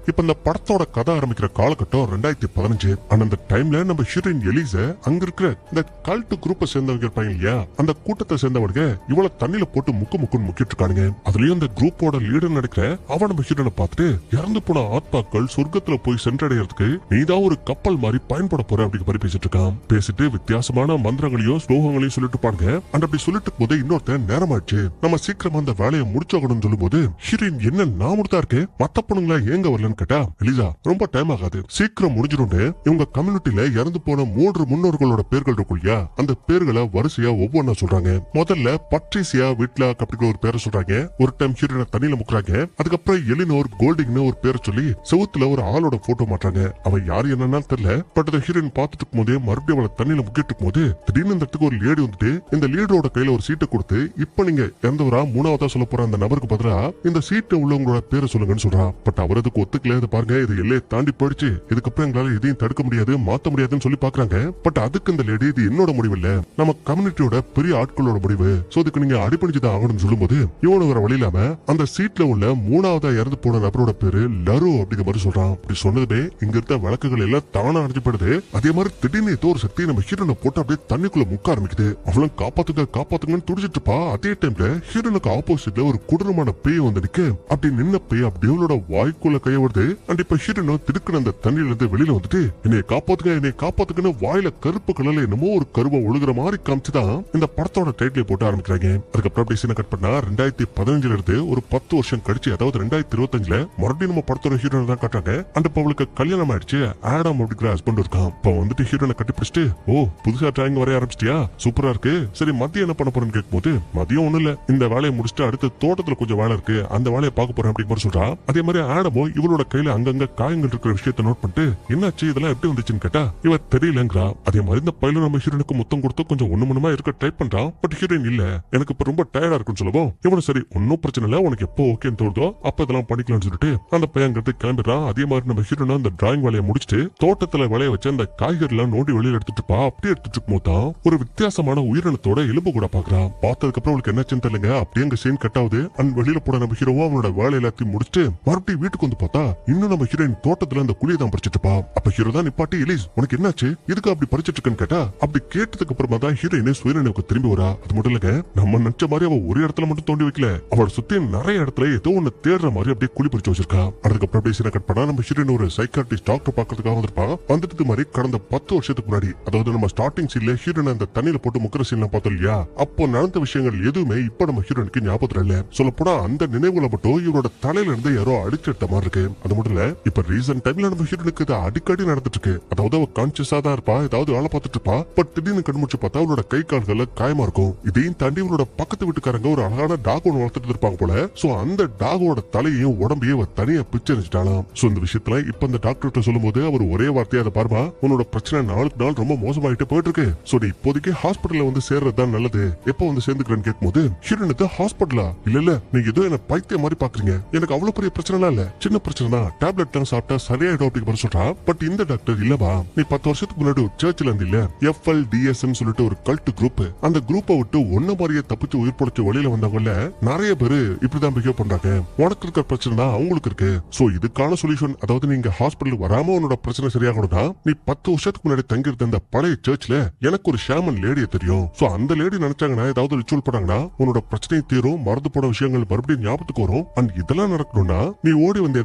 இப்ப இந்த படத்தோட கதை ஆரம்பிக்கிற காலகட்டம் 2015. அந்த டைம்ல நம்ம ஹீரோயின் எலிச அங்க இருக்கிற இந்த கல்ட் குரூப்பை சேர்ந்தவங்க இருப்பாங்க இல்லையா, அந்த கூட்டத்தை சேர்ந்தவங்க இவ்வளவு தண்ணியில போட்டு முக்குன்னு முக்கிட்டு இருக்கானுங்க. அதுலயும் அந்த குரூப்போட லீடர் நடக்கிற அவன் நம்ம ஹீரோனை பார்த்துட்டு, இறந்து போன ஆத்மாக்கள் சொர்க்கத்துல போய் சென்றடைறதுக்கு நீதான் ஒரு கப்பல் மாதிரி பயன்பட போற அப்படிங்கிற மாதிரி பேசிட்டு இருக்கான். பேசிட்டு வித்தியாசமான மந்திரங்களையும் ஸ்லோகங்களையும் சொல்லிட்டு பாருங்க. அப்படி சொல்லிட்டு போது இன்னொருத்தன் நேரமாச்சு, நம்ம சீக்கிரமா அந்த வேலையை முடிச்சாகணும்னு சொல்லும் போது ஹீரோயின் என்ன நான் முடித்தா இருக்கு, மத்த பொண்ணுங்களா ஏங்க வரலன்னு கேட்டா, எலிசா ரொம்ப டைம் ஆகாது, சீக்கிரம் முடிஞ்சிடும். இவங்க கம்யூனிட்டியில இறந்து போன 3 முன்னோர்களோட பேர்கள் இருக்கும் இல்லையா, அந்த பேர்களை வரிசையா ஒவ்வொன்னா சொல்றாங்க. முதல்ல பட்ரிசியா விட்லா அப்படிங்கிற ஒரு பேரை சொல்றாங்க. ஒரு டைம் ஹீரோனை தண்ணியில முக்குறாங்க. அதுக்கப்புறம் எலினோர் கோல்டிங்னு ஒரு பேரை சொல்லி செவுத்துல ஒரு ஆளோட போட்டோ மாட்டாங்க. அவன் யாரு என்னன்னு தெரியல. பட் அந்த ஹீரோயின் பார்த்துட்டு இருக்கும் போதே மறுபடியும் அவளை தண்ணியில முக்கிட்டு இருக்கும் போது திடீர்னு இந்த இடத்துக்கு ஒரு லேடி வந்துட்டு இந்த லீடரோட கையில ஒரு சீட்டை கொடுத்து, இப்ப நீங்க இறந்தவரா மூணாவதா சொல்ல போற அந்த நபருக்கு பதிலா இந்த சீட்டை உள்ளவங்களோட பேரை சொல்லுங்கன்னு சொல்றான். பட் அவரதுக்கு ஒத்துக்கல. இது பாருங்க, இது எல்லையை தாண்டி போயிடுச்சு, இதுக்கப்புறம் எங்களால எதையும் தடுக்க முடியாது, மாத்த முடியாதுன்னு சொல்லி பாக்குறாங்க. பட் அதுக்கு இந்த லேடி, இது என்னோட முடிவு இல்ல, நம்ம கம்யூனிட்டியோட பெரிய ஆட்களோட முடிவு, சோ இதுக்கு நீங்க அடிப்பணிச்சுதான் ஆகணும்னு சொல்லும் போது இவனு வர வழி இல்லாம அந்த சீட்ல உள்ள மூணாவதா இறந்து போன நபரோட பேரு லரு அப்படிங்கிற மாதிரி சொல்றான். அப்படி சொன்னதுமே இங்க இருந்த விளக்குகள் எல்லாம் தானா அடைஞ்சு போயிடுது. அதே மாதிரி திடீர்னு ஏதோ ஒரு சக்தி நம்ம ஹீரோனை போட்டு அப்படியே தண்ணிக்குள்ள முக்க ஆரம்பிக்குது. அவளும் காப்பாத்துங்கன்னு துடிச்சிட்டு இருப்பா. அதே டைம்ல ஹீரோனுக்கு ஆப்போசிட்ல ஒரு கொடூரமான பேய் வந்து நிக்க, அப்படி நின்ன பேய் அப்படியே அவளோட வாய்க்குள்ள கைய வருது. அண்ட் இப்ப ஹீரோனோ திடுக்குன்னு அந்த தண்ணியில இருந்து வெளியில வந்துட்டு, என்னை காப்பாத்துங்கன்னு வாயில கருப்பு கலர்ல என்னமோ ஒரு கருவை ஒழுகுற மாதிரி காமிச்சுதான் இந்த படத்தோட டைட்டிலை போட்டு ஆரம்பிக்கிறாங்க. அதுக்கப்புறம் அப்படி சீனை கட் பண்ணா 2015 இருந்து ஒரு 10 வருஷம் கழிச்சு, அதாவது 2025 மறுபடியும் நம்ம படத்தோட ஹீரோனை தான் காட்டுறாங்க. அந்த அவளுக்கு கல்யாணம் ஆயிடுச்சு. ஆடம் அப்படிங்கிற ஹஸ்பண்ட் இருக்கான். இப்ப வந்துட்டு ஹீரோனை கட்டி பிடிச்சிட்டு, ஓ புதுசா டிராயிங் வரைய ஆரம்பிச்சிட்டியா, சூப்பரா இருக்கு, சரி மதியம் என்ன பண்ண போறேன்னு கேட்கும் போது, மதியம் ஒண்ணு இல்ல, இந்த வேலையை முடிச்சுட்டு அடுத்து தோட்டத்துல கொஞ்சம் வேலை இருக்கு, அந்த வேலையை பார்க்க போறேன் அப்படிங்கிற சொல்றா. அதே மாதிரி ஆடமோ இவளோட கையில அங்கங்க காயங்கள் இருக்கிற விஷயத்தை நோட் பண்ணிட்டு, என்னாச்சு இதெல்லாம் எப்படி வந்துச்சுன்னு கேட்டா இவ தெரியலங்கிறா. அதே மாதிரி இந்த பையனும் நம்ம ஹீரோனுக்கு முத்தம் கொடுத்து கொஞ்சம் ஒண்ணுமா இருக்க ட்ரை பண்றான். பட் ஹீரோயின் இல்ல, எனக்கு இப்ப ரொம்ப டயர்டா இருக்குன்னு சொல்லவும் இவனு சரி ஒன்னும் பிரச்சனை இல்ல, உனக்கு எப்போ ஓகேன்னு தோணுதோ அப்ப இதெல்லாம் பண்ணிக்கலாம்னு சொல்லிட்டு அந்த பையன் கிளம்பிடுறான். அதே மாதிரி நம்ம ஹீரோனா அந்த டிராயிங் வேலையை முடிச்சுட்டு தோட்டத்துல விளைய வச்சு அந்த காய்கறி எல்லாம் நோண்டி வெளியில எடுத்துட்டு இருப்பா. அப்படியே எடுத்துட்டு இருக்கும் போது ஒரு வித்தியாசமான உயிரினத்தோட எலும்பு கூட பாக்குறான். பார்த்ததுக்கு அப்புறம் அவளுக்கு என்னாச்சுன்னு தெரியலங்க. அப்படியே அங்க சீன் கட் ஆகுது. அண்ட் வெளியில போட நம்ம ஹீரோவா அவனோட வேலை எல்லாத்தையும் முடிச்சுட்டு மறுபடியும் வீட்டுக்கு வந்து பார்த்தா இன்னும் நம்ம ஹீரோயின் தோட்டத்துல அந்த குழியை தான் பறிச்சிட்டு இருப்பா. அப்ப ஹீரோ தான் நிப்பாட்டி, எலிஸ் உனக்கு என்னாச்சு, இதுக்கு அப்படி பறிச்சிட்டு இருக்குன்னு கேட்டா, அப்படி கேட்டதுக்கு அப்புறமா தான் ஹீரோயின் சுயநினைவுக்கு திரும்பி வரா. அது மட்டும் இல்லங்க, நம்ம நினைச்ச மாதிரி அவ ஒரு இடத்துல மட்டும் தோண்டி வைக்கல, அவளோட சுத்தி நிறைய இடத்துல ஏதோ ஒண்ணு தேடுற மாதிரி அப்படியே குழி பறிச்சு வச்சிருக்கா. அதுக்கப்புறம் அப்படியே சீனை கட் பண்ணா நம்ம ஹீரோயின் ஒரு சைக்காட்ரிஸ்ட் டாக்டர் பாக்குறதுக்காக வந்திருப்பா. வந்துட்டு மாதிரி கடந்த 10 வருஷத்துக்கு முன்னாடி, அதாவது நம்ம ஸ்டார்டிங் சீன்ல ஹீரோயின் அந்த தண்ணியில போட்டு முக்கிற சீன்ல பார்த்தோம் இல்லையா, அப்போ நடந்த விஷயங்கள் எதுவுமே இப்ப நம்ம ஹீரோனுக்கு ஞாபகத்துல இல்ல. சொல்ல போனா அந்த நினைவுகளை மட்டும் இவரோட தலையில இருந்து யாரோ அடிச்சிட்ட மாதிரி இருக்கு. அது மட்டும் இல்ல, இப்ப ரீசன்ட் டைம்ல நம்ம ஹீரோனுக்கு இது அடிக்கடி நடந்துட்டு இருக்கு. அதாவது அவ கான்சியஸா தான் இருப்பா, ஏதாவது வேலை பார்த்துட்டு இருப்பா. பட் திடீர்னு கண்முடிச்சு பார்த்தா அவளோட கை கால்கள்ல காயமா இருக்கும். இதையும் தாண்டி அவளோட பக்கத்து வீட்டுக்காரங்க ஒரு அழகான டாக் ஒன்று வளர்த்துட்டு இருப்பாங்க போல. சோ அந்த டாகோட தலையையும் உடம்பையும் தனியா பிச்சரிச்சிட்டாலாம். சோ இந்த விஷயத்துல இப்ப அந்த டாக்டர் சொல்லும் போது அவர் ஒரே வார்த்தையா, அதை பாருமா, உன்னோட பிரச்சனை நாளுக்கு நாள் ரொம்ப மோசமாயிட்டே போயிட்டு இருக்கு, சோ நீ இப்போதைக்கு ஹாஸ்பிட்டல்ல வந்து சேர்றதுதான் நல்லது, எப்ப வந்து சேர்ந்துக்கிறேன்னு கேட்கும்போது ஹீரோனுக்கு ஹாஸ்பிட்டலா, இல்ல நீங்க ஏதோ என்ன பைத்தியம் மாதிரி பாக்குறீங்க, எனக்கு அவ்வளவு பெரிய பிரச்சனை எல்லாம் இல்ல, சின்ன பிரச்சனை தான், டேப்லெட் தான் சாப்பிட்டா சரியாயிடும் அப்படிங்கிற சொல்றா. பட் இந்த டாக்டர் இல்லவா, நீ 10 வருஷத்துக்கு முன்னாடி ஒரு சர்ச்சில் இருந்து இல்ல, FLDS சொல்லிட்டு ஒரு கல்ட் குரூப், அந்த குரூப்பை விட்டு ஒன்ன மாதிரியே தப்பிச்சு உயிர் பொழைச்சு வெளியில வந்தவங்கல நிறைய பேரு இப்படிதான் பிஹேவ் பண்றாங்க, உனக்கு இருக்கிற பிரச்சனை தான் அவங்களுக்கு இருக்கு. சோ இதுக்கான சொல்யூஷன், அதாவது நீங்க ஹாஸ்பிட்டல் வராம உன்னோட பிரச்சனை சரியாகணும்னா நீ 10 வருஷத்துக்கு முன்னாடி தங்கியிருந்த அந்த பழைய சர்ச்ல எனக்கு ஒரு ஷாமன் லேடிய தெரியும், சோ அந்த லேடி நினைச்சாங்கன்னா ஏதாவது ரிச்சுவல் பண்ணாங்கன்னா உன்னோட பிரச்சனை தீரும், மறந்து போன விஷயங்கள் மறுபடியும் ஞாபகத்துக்கு வரும். அண்ட் இதெல்லாம் நடக்கணும்னா நீ ஓடி வந்த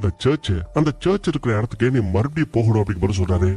அந்த சர்ச் இருக்கிற இடத்துக்கே நீ மறுபடியும் போகணும் அப்படிங்கிற சொல்றாரு.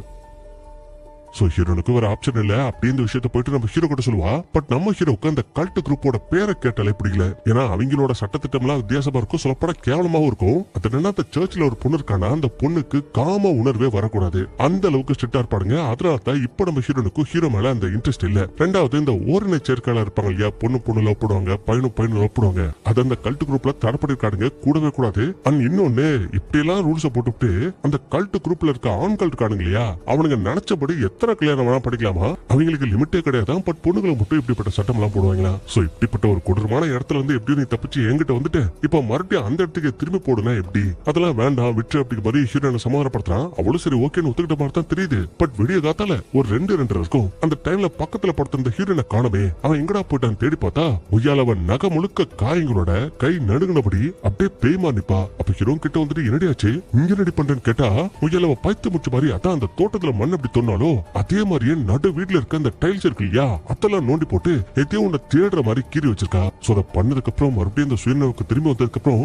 சோ ஹீரோனுக்கு ஒரு ஆப்ஷன் இல்ல. அப்படி இந்த விஷயத்தை போயிட்டு நம்ம ஹீரோ கிட்ட சொல்லுவா. பட் நம்ம ஹீரோக்கு அந்த கல்ட் குரூப்போட பேரை கேட்டாலே பிடிக்கல. ஏன்னா அவங்களோட சட்டத்திட்டம் எல்லாம் வித்தியாசமா இருக்கும், சொல்லப்பட கேவலமாவும் இருக்கும். அது என்ன, அந்த சர்ச்ல ஒரு பொண்ணு இருக்கானா, அந்த பொண்ணுக்கு காம உணர்வே வரக்கூடாது, அந்த அளவுக்கு ஸ்ட்ரிக்டா இருப்பாங்க. அதனால இப்ப நம்ம ஹீரோனுக்கு ஹீரோ மேல அந்த இன்ட்ரெஸ்ட் இல்ல. ரெண்டாவது, இந்த ஓரின சேர்க்கையாளர் இருப்பாங்க இல்லையா, பொண்ணு லவ் பண்ணுவாங்க, பையனு லவ் பண்ணுவாங்க, அது அந்த கல்ட் குரூப்ல தரப்பட்டிருக்கானுங்க, கூடவே கூடாது. அண்ட் இன்னொன்னு, இப்படி எல்லாம் ரூல்ஸை போட்டுவிட்டு அந்த கல்ட் குரூப்ல இருக்க ஆண்கள் இருக்கானுங்க இல்லையா, அவனுங்க நினைச்சபடி எத்தனை எத்தனை கல்யாணம் வேணா படிக்கலாமா, அவங்களுக்கு லிமிட்டே கிடையாது. பட் பொண்ணுங்களை மட்டும் இப்படிப்பட்ட சட்டம் எல்லாம் போடுவாங்களா? சோ இப்படிப்பட்ட ஒரு கொடூரமான இடத்துல வந்து எப்படி நீ தப்பிச்சு என்கிட்ட வந்துட்டு இப்ப மறுபடியும் அந்த இடத்துக்கு திரும்பி போடுனா எப்படி? அதெல்லாம் வேண்டாம் விட்டு அப்படி மாதிரி ஹீரோனை சமாதானப்படுத்துறான். அவளும் சரி ஓகேன்னு ஒத்துக்கிட்ட மாதிரி தான் தெரியுது. பட் விடிய காத்தால ஒரு 2:30 இருக்கும். அந்த டைம்ல பக்கத்துல படுத்திருந்த ஹீரோனை காணவே. அவன் எங்கடா போயிட்டான்னு தேடி பார்த்தா முய்யால அவன் நகை முழுக்க காயங்களோட கை நடுங்கினபடி அப்படியே பேய்மா நிப்பா. அப்ப ஹீரோன் கிட்ட வந்துட்டு என்னடியாச்சு இங்க ரெடி பண்றேன்னு கேட்டா முய்யால அவன் பைத்து முச்சு மாதிரி அதான் அந்த தோட்டத்துல மண் எப்படி தோணாலோ அதே மாதிரியே நடு வீட்டுல இருக்க அந்த டைல்ஸ் இருக்கு இல்லையா அதெல்லாம் நோண்டி போட்டு எதையோ உன்னை தேடுற மாதிரி கீறி வச்சிருக்கா. சோ அதை பண்ணதுக்கு அப்புறம் மறுபடியும் அந்த சுயநலவுக்கு திரும்பி வந்ததுக்கு அப்புறம்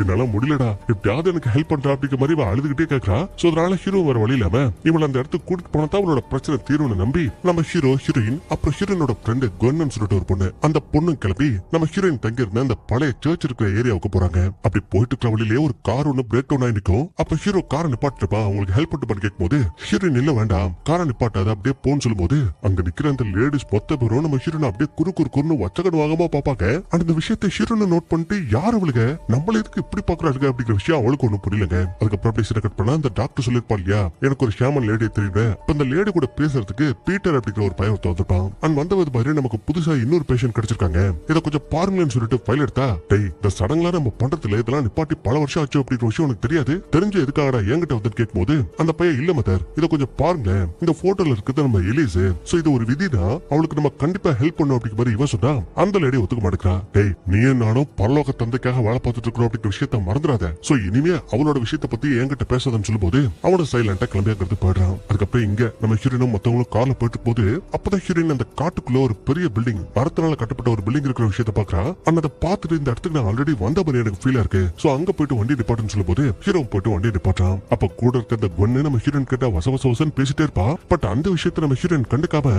என்னால முடியலடா எப்படியாவது எனக்கு ஹெல்ப் பண்றா அப்படிங்கிற மாதிரி அழுதுகிட்டே கேட்கறா. சோ அதனால ஹீரோ வர வழி இல்லாம இவள அந்த இடத்துக்கு கூட்டிட்டு போனதா அவளோட பிரச்சனை தீரும்னு நம்பி நம்ம ஹீரோ ஹீரோயின் அப்புறம் ஹீரோனோட ஃப்ரெண்டு குவன்னு சொல்லிட்டு ஒரு பொண்ணு அந்த பொண்ணு கிளம்பி நம்ம ஹீரோயின் தங்கி இருந்த அந்த பழைய சர்ச் இருக்கிற ஏரியாவுக்கு போறாங்க. அப்படி போயிட்டு இருக்கிற வழியிலே ஒரு கார் ஒண்ணு பிரேக் டவுன் ஆகி நிக்கும். அப்ப ஹீரோ காரை நிப்பாட்டுப்பா அவங்களுக்கு ஹெல்ப் பண்ணி கேட்கும் போது ஹீரோயின் இல்ல வேண்டாம் காரை நிப்பாட்டாத அப்படியே போன்னு சொல்லும் போது அங்க நிக்கிற அந்த லேடிஸ் மொத்த பேரும் நம்ம ஹீரோனை அப்படியே குறுன்னு வச்சகன் வாங்கமா பாப்பாங்க. அந்த விஷயத்தை ஹீரோனை நோட் பண்ணிட்டு யார் அவளுங்க நம்மள எதுக்கு இப்படி பாக்குறாங்க அப்படிங்கிற விஷயம் அவளுக்கு ஒண்ணும் புரியலங்க. அதுக்கப்புறம் அப்படியே சில கட் பண்ணா அந்த டாக்டர் சொல்லிருப்பா இல்லையா எனக்கு ஒரு ஷாமன் லேடி தெரியுது. அந்த லேடி கூட பேசுறதுக்கு பீட்டர் அப்படிங்கிற ஒரு பையன் வந்திருப்பான். அண்ட் வந்தது மாதிரி நமக்கு புதுசா இன்னொரு பேஷண்ட் கிடைச்சிருக்காங்க இதை கொஞ்சம் பாருங்கன்னு சொல்லிட்டு ஃபைல் எடுத்தா டேய் இந்த சடங்குலாம் நம்ம பண்றதுல இதெல்லாம் நிப்பாட்டி பல வருஷம் ஆச்சு அப்படிங்கிற விஷயம் உனக்கு தெரியாது தெரிஞ்சு எதுக்காகடா என்கிட்ட வந்து கேட்கும் போது அந்த பையன் இல்ல மதர் இதை கொஞ்சம் பாருங்க இந்த போட்டோல இருக்கிறது நம்ம எலிஸ் சோ இது ஒரு விதினா அவளுக்கு நம்ம கண்டிப்பா ஹெல்ப் பண்ணும் அப்படிங்கிற மாதிரி இவன் சொன்னா அந்த லேடி ஒத்துக்க மாட்டேங்கிறா. டேய் நீயும் நானும் பரலோக தந்தைக்காக வேலை பார்த்துட்டு இருக்கிறோம் அப்படிங்கிற விஷயத்த மறந்துடாத. சோ இனிமே அவளோட விஷயத்தை பத்தி என்கிட்ட பேசாதன்னு சொல்லும் போது அவனோட சைலண்டா கிளம்பியாங்கிறது போயிடுறான். அதுக்கப்புறம் இங்க நம்ம ஹீரோனும் மத்தவங்களும் கார்ல போயிட்டு போது அப்பதான் ஹீரோயின் அந்த காட்டுக்குள்ள ஒரு பெரிய பில்டிங் மரத்தினால கட்டப்பட்ட ஒரு பில்டிங் இருக்கிற விஷயத்த பாக்குறா. அதை பார்த்துட்டு இந்த இடத்துக்கு நான் ஆல்ரெடி வந்த மாதிரி எனக்கு ஃபீலா இருக்கு. சோ அங்க போயிட்டு வண்டி நிப்பாட்டுன்னு சொல்லும் போது ஹீரோ போயிட்டு வண்டி நிப்பாட்டான். அப்ப கூட இருக்க அந்த குவன்னு நம்ம ஹீரோயின் கிட்ட வசவசன்னு பேசிட்டே இருப்பா. பட் அந்த விஷயத்த நம்ம ஹீரோயின் கண்டுக்காம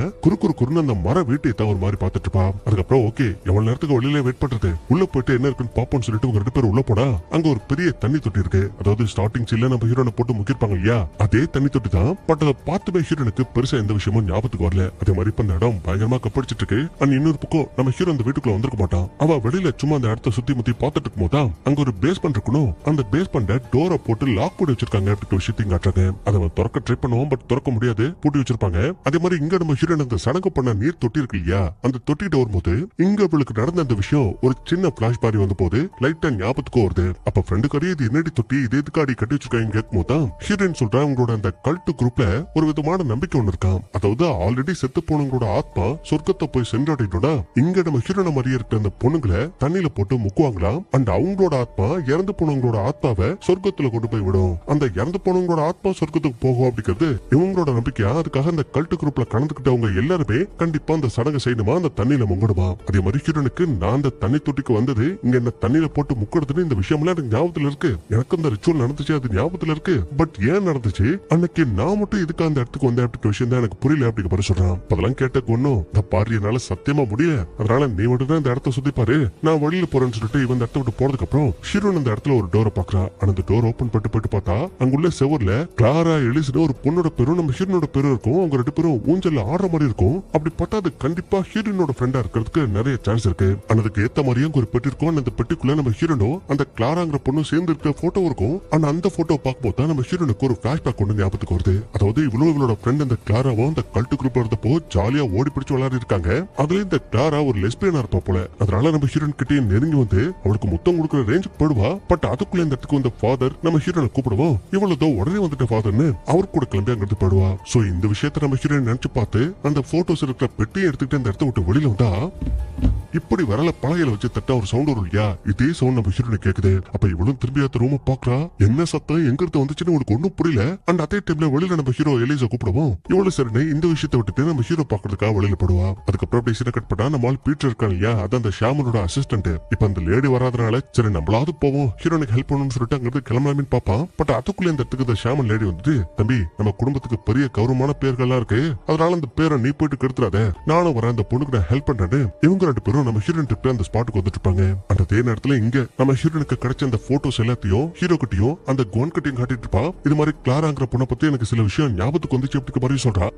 குறுன்னு அந்த மர வீட்டை தான் ஒரு மாதிரி பாத்துட்டு இருப்பா. அதுக்கப்புறம் ஓகே எவ்வளவு நேரத்துக்கு வெளியில வெயிட் பண்றது உள்ள போயிட்டு என்ன இருக்குன்னு பாப்போம்னு சொல்லிட்டு உங்க 2 பேரும் உள்ள போனா அங்க ஒரு பெரிய தண்ணி தொட்டி இருக்கு. அதாவது ஸ்டார்டிங் சீன்ல நம்ம ஹீரோனை போட்டு முக்கிருப்பாங்க இல்லையா அதே தண்ணி தொட்டி தான். பட் அதை பார்த்துமே ஹீரோனுக்கு பெருசா எந்த விஷயமும் ஞாபகத்துக்கு வரல. அதே மாதிரி இப்ப அந்த இடம் பயங்கரமா கப்படிச்சிட்டு இருக்கு. அண்ட் இன்னொரு பக்கம் நம்ம ஹீரோ அந்த வீட்டுக்குள்ள வந்திருக்க மாட்டான். அவ வெளியில சும்மா அந்த இடத்த சுத்தி முத்தி பாத்துட்டு இருக்கும் போது அங்க ஒரு பேஸ்மெண்ட் இருக்கணும். அந்த பேஸ்மெண்ட டோரை போட்டு லாக் போட்டு வச்சிருக்காங்க அப்படிங்கிற விஷயத்தையும் காட்டுறாங்க. அதை திறக்க ட்ரை பண்ணுவோம் பட் திறக்க முடியாது பூட்டி வச்சிருப்பாங்க. அதே மாதிரி இங்க நம்ம ஹீரோன் அந்த சடங்கு பண்ண நீர் தொட்டி இருக்கு இல்லையா அந்த தொட்டிகிட்ட வரும்போது இங்க அவளுக்கு நடந்த அந்த விஷயம் ஒரு சின்ன பிளாஷ் பாரி வந்த போது லைட்டா ஞாபகத்துக்கு வருது. அப்ப ஃப்ரெண்டு கறி இது என்னடி தொட்டி இது எதுக்கு அடி கட்டி வச்சிருக்காங்க கேட்கும் போது ஹீரோயின் சொல்றா உங்களோட அந்த கல்ட் குரூப்ல ஒரு விதமான நம்பிக்கை ஒண்ணு இருக்கான். அதாவது ஆல்ரெடி செத்து போனவங்களோட ஆத்மா சொர்க்கத்தை போய் சென்றடைந்தோட இங்க நம்ம ஹீரோன மாதிரியே இருக்கிற அந்த பொண்ணுங்களை தண்ணியில போட்டு முக்குவாங்களாம். அண்ட் அவங்களோட ஆத்மா இறந்து போனவங்களோட ஆத்மாவை சொர்க்கத்துல கொண்டு போய் விடும். அந்த இறந்து போனவங்களோட ஆத்மா சொர்க்கத்துக்கு போகும் அப்படிங்கிறது இவங்களோட நம்பிக்கையா. அதுக்காக அந்த கல்ட் குரூப்ல கலந்துக்கிட்டவங்க எல்லாருமே கண்டிப்பா அந்த சடங்கு செய்யணுமா அந்த தண்ணியில முங்கணுமா. அதே மாதிரி ஹீரோனுக்கு நான் அந்த தண்ணி தொட்டிக்கு வந்தது இங்க என்ன தண்ணியில போட்டு முக்கிறதுன்னு இந்த விஷயம் எல்லாம் எனக்கு ஞாபகத்துல இருக்கு. எனக்கு அந்த ரிச்சுவல் நடந்துச்சு அது ஞாபகத்துல இருக்கு. பட் ஏன் நடந்துச்சு அன்னைக்கு நான் மட்டும் இதுக்கு அந்த இடத்துக்கு வந்தேன் அப்படிங்கிற விஷயம் தான் எனக்கு புரியல அப்படிங்கிற மாதிரி சொல்றான். அதெல்லாம் கேட்ட ஒன்னும் இந்த பாரு என்னால சத்தியமா முடியல. அதனால நீ மட்டும் தான் இந்த இடத்த சுத்தி பாரு நான் வெளியில போறேன்னு சொல்லிட்டு இவன் இடத்த விட்டு போறதுக்கு அப்புறம் ஹீரோன் அந்த இடத்துல ஒரு டோரை பாக்குறா. அந்த டோர் ஓபன் பண்ணிட்டு போயிட்டு பார்த்தா அங்குள்ள செவர்ல கிளாரா எலிஸ்னு ஒரு பொண்ணோட பேரும் நம்ம ஹீரோனோட பேரும் இருக்கும். அவங்க 2 பேரும் ஊஞ்சல்ல ஆடுற மாதிரி இருக்கும். அப்படி பார்த்தா அது கண்டிப்பா ஹீரோனோட ஃப்ரெண்டா இருக்கிறதுக்கு நிறைய சான்ஸ் இருக்கு. அதுக்கு ஏத்த மாதிரியும் ஒரு பெட்டி இருக்கும். அந்த பெட்டிக்குள்ள நம்ம ஹீரோனோ அந்த கிளாராங்கிற பொண்ணு சேர்ந்து இருக்க போட்டோ இருக்கும். ஆனா அந்த போட்டோ பார்க்கும்போது நம்ம ஹீரோனுக்கு ஒரு பிளாஷ்பேக் கொண்டு ஞாபகத்துக்கு வருது. அதாவது இவளோட ஃப்ரெண்ட் அந்த கிளாராவும் அந்த கல்ட் குரூப்ல இருந்தப்போ ஜாலியா ஓடி பிடிச்சு விளையாடி இருக்காங்க. அதுல இந்த கிளாரா ஒரு லெஸ்பியனா இருப்பா போல. அதனால நம்ம ஹீரோன் கிட்டே நெருங்கி வந்து அவளுக்கு முத்தம் கொடுக்குற ரேஞ்சுக்கு போடுவா. பட் அதுக்குள்ள இந்த இடத்துக்கு வந்த ஃபாதர் நம்ம ஹீரோனை கூப்பிடுவோம். இவ்வளவுதோ உடனே வந்துட்ட ஃபாதர்னு அவர் கூட கிளம்பி அங்கிருந்து போடுவா. சோ இந்த விஷயத்த நம்ம ஹீரோன் நினைச்சு பார்த்து அந்த போட்டோஸ் இருக்கிற பெட்டியை எடுத்துக்கிட்டு அந்த இடத்த விட்டு வெளியில வந்தா இப்படி வரல பழகையில வச்சு தட்டா ஒரு சவுண்ட் வரும் இல்லையா இதே சவுண்ட் நம்ம ஹீரோனை கேக்குது. அப்ப இவளும் திரும்பி அந்த ரூம பாக்குறா. என்ன சத்தம் எங்க இருந்து வந்துச்சுன்னு உனக்கு ஒன்னும் புரியல. அண்ட் அதே டைம்ல வெளியில நம்ம ஹீரோ எலிசா கூப்பிடுவோம். இவ்வளவு சரினே இந்த விஷயத்தை விட்டுட்டு நம்ம ஹீரோ பாக்குறதுக்காக வெளியில போடுவா. அதுக்கப்புறம் அப்படி சீனை கட் பண்ணா நம்ம பீட்டர் இருக்கான் இல்லையா அது அந்த ஷாமனோட அசிஸ்டன்ட். இப்ப அந்த லேடி வராதனால சரி நம்மளாவது போவோம் ஹீரோனுக்கு ஹெல்ப் பண்ணணும்னு சொல்லிட்டு அங்க இருந்து கிளம்பலாமின்னு பாப்பான். பட் அதுக்குள்ள இந்த இடத்துக்கு இந்த ஷாமன் லேடி வந்துட்டு தம்பி நம்ம குடும்பத்துக்கு பெரிய கௌரவமான பேர்கள்லாம் இருக்கு. அதனால அந்த பேரை நீ போயிட்டு கெடுத்துறாத நானும் வரேன் அந்த பொண்ணுக்கு நான் ஹெல்ப் பண்றேன்னு இவங்க 2 பேரும் நம்ம ஹீரோன் கிட்ட அந்த ஸ்பாட்டுக்கு வந்துட்டு இருப்பாங்க. அதே நேரத்துல இங்க நம்ம ஹீரோனுக்கு கிடைச்ச அந்த போட்டோஸ் எல்லாத்தையும் ஹீரோ கிட்டையும் அந்த குவன் கிட்டையும் காட்டிட்டு இருப்பா. இது மாதிரி கிளாராங்கிற பொண்ணை பத்தி எனக்கு சில விஷயம் ஞாபகத்துக்கு வந்துச்சு அப்படிங்கிற மாதிரி சொல்றா.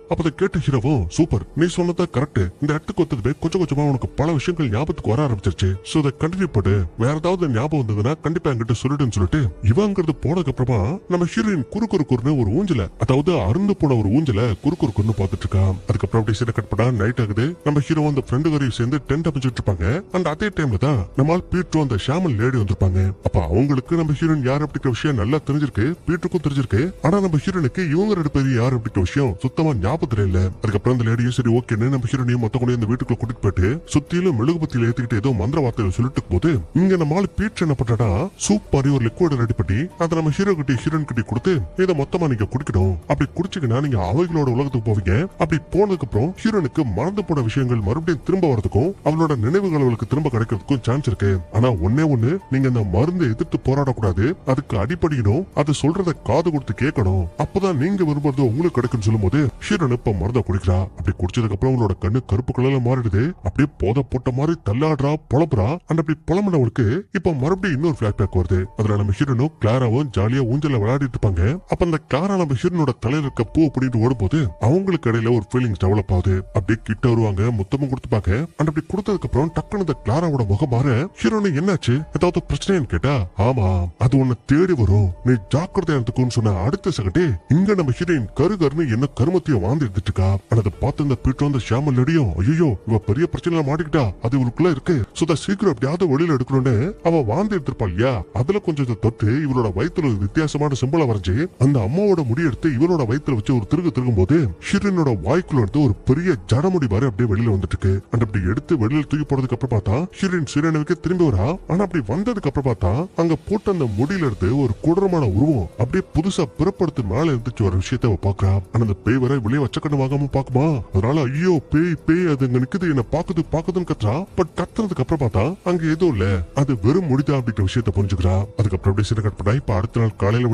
அப்ப அதை கேட்ட ஹீரோவும் சூப்பர், நீ சொன்னதா கரெக்ட், இந்த இடத்துக்கு ஒத்துக்குது கொஞ்சம் கொஞ்சமா உனக்கு பல விஷயங்கள் ஞாபகத்துக்கு வர ஆரம்பிச்சிருச்சு. சோ அதை கண்டினியூ பண்ணு, வேற ஏதாவது ஞாபகம் வந்ததுன்னா கண்டிப்பா என்கிட்ட சொல்லிடுன்னு சொல்லிட்டு இவங்கிறது போனதுக்கு அப்புறமா நம்ம ஹீரோயின் குறுக்குறுன்னு ஒரு ஊஞ்சல, அதாவது அருந்து போன ஒரு ஊஞ்சல குறுக்குறுன்னு பாத்துட்டு இருக்கா. அதுக்கப்புறம் அப்படியே சீனை கட் பண்ணா நைட் ஆகுது. நம்ம ஹீரோ அந்த ஃப்ரெண்டு வரையும் சேர்ந்து டென்ட் அமைச்சிட்டு இருப்பாங்க. அந்த அதே டைம்ல தான் நம்மால் பீட்ரு அந்த ஷாமல் லேடி வந்திருப்பாங்க. அப்ப அவங்களுக்கு நம்ம ஹீரோயின் யார் அப்படிங்கிற விஷயம் நல்லா தெரிஞ்சிருக்கு, பீட்ருக்கும் தெரிஞ்சிருக்கு. ஆனா நம்ம ஹீரோனுக்கு இவங்க ரெண்டு பேரும் யார் அப்படிங்கிற விஷயம் சுத்தமா ஞாபகத்துல இல்ல. அதுக்கப்புறம் அந்த லேடியும் சரி ஓகேன்னு நம்ம ஹீரோனையும் மொத்த கூட இந்த வீட்டுக்குள்ள கூட்டிட்டு போயிட்டு சுத்தியிலும் மெழுகுபத்தியில ஏத்திக்கிட்டு ஏதோ மந்திர வார்த்தையில சொல்லிட்டு போது இங்க நம்மால் பீட்ரு என்ன பண்றா, சூப் மாதிரி ஒரு லிக்விட் ரெடி பண்ணி அதை நம்ம ஹீரோ கிட்ட ஹீரோயின் கிட்ட கொடுத்து இதை மொத்தமா நீங்க குடிக்கணும், அப்படி குடிச்சீங்கன்னா நீங்க அவைகளோட உலகத்துக்கு போவீங்க. அப்படி போனதுக்கு அப்புறம் ஹீரோனுக்கு மறந்து போன விஷயங்கள் மறுபடியும் திரும்ப வரதுக்கும் அவளோட நினைவுகள் அவளுக்கு திரும்ப கிடைக்கிறதுக்கும் சான்ஸ் இருக்கு. ஆனா ஒன்னே ஒண்ணு, நீங்க இந்த மருந்தை எதிர்த்து போராடக்கூடாது, அதுக்கு அடிப்படையிடும், அது சொல்றத காது கொடுத்து கேட்கணும், அப்பதான் நீங்க விரும்புறது உங்களுக்கு கிடைக்கும் சொல்லும் போது ஹீரோன் இப்ப மருந்தை குடிக்கிறா. அப்படி குடிச்சதுக்கு அப்புறம் அவளோட கண்ணு கருப்பு கலர்ல மாறிடுது. அப்படியே போத போட்ட மாதிரி தள்ளாடுறா, புலம்புறா. அந்த அப்படி புலம்புனவளுக்கு இப்ப மறுபடியும் இன்னொரு பிளாஷ்பேக் வருது. அதுல நம்ம ஹீரோனும் கிளாராவும் ஜாலியா ஊஞ்சல விளையாடிட்டு இருப்பாங்க. அப்ப அந்த கிளாரா நம்ம ஹீரோனோட தலையில இருக்க பூ அப்படின்ட்டு ஓடும்போது அவங்களுக்கு இடையில ஒரு ஃபீலிங்ஸ் டெவலப் ஆகுது. அப்படியே கிட்ட வருவாங்க, முத்தமும் கொடுத்துப்பாங்க. அந்த அப்படி கொடுத்ததுக்கு அப்புறம் டக்குனு இந்த கிளாராவோட முகம் மாற ஹீரோனு என்னாச்சு, ஏதாவது பிரச்சனைன்னு கேட்டா ஆமா அது உன்னை தேடி வரும், நீ ஜாக்கிரதையா இருந்துக்குன்னு சொன்ன அடுத்த செகண்டே இங்க நம்ம ஹீரோயின் கருகருன்னு என்ன கருமத்தையும் வாழ்ந்து எடுத்துட்டு இருக்கா. அதை பார்த்து இந்த பீட்ரு அந்த ஷாமல் அடியும் ஐயோ இவ பெரிய பிரச்சனைல மாட்டிக்கிட்டா, அது இவளுக்குள்ள இருக்கு, சுதா சீக்கிரம் எப்படியாவது வெளியில எடுக்கணும்னு அவ வாழ்ந்து எடுத்திருப்பா இல்லையா. அதுல கொஞ்சம் தொட்டு இவளோட வயிற்றுல ஒரு வித்தியாசமான சிம்பளை வரைஞ்சு அந்த அம்மாவோட முடி எடுத்து இவளோட வயிற்றுல வச்சு ஒரு திருகும் போது ஹீரோனோட வாய்க்குள்ள இருந்து ஒரு பெரிய ஜடமுடி மாதிரி அப்படியே வெளியில வந்துட்டு இருக்கு. அந்த அப்படி எடுத்து வெளியில தூக்கி போறதுக்கு அப்புறம் பார்த்தா ஹீரோயின் சீரனுக்கு திரும்பி வரா. ஆனா அப்படி வந்ததுக்கு அப்புறம் பார்த்தா அங்க போட்ட அந்த முடியில இருந்து ஒரு கொடூரமான உருவம் அப்படியே புதுசா பிறப்படுத்து மேல இருந்துச்சு ஒரு விஷயத்த பாக்குறா. ஆனா அந்த பேய் வர வெளியே வச்சக்கண்ணு வாங்காம பாக்குமா, அதனால ஐயோ பேய் பேய் அது அங்க நிக்குது என்ன பாக்குதுன்னு கத்துறா. பட் கத்துறதுக்கு அப்புறம் பார்த்தா அங்க ஏதோ இல்ல, அது வெறும் முடிதா அப்படிங்கிற விஷயத்த புரிஞ்சுக்கிறா. அதுக்கப்புறம் அப்படியே சீனை கட் பண்ணா இப்ப அடுத்த நாள் காலையில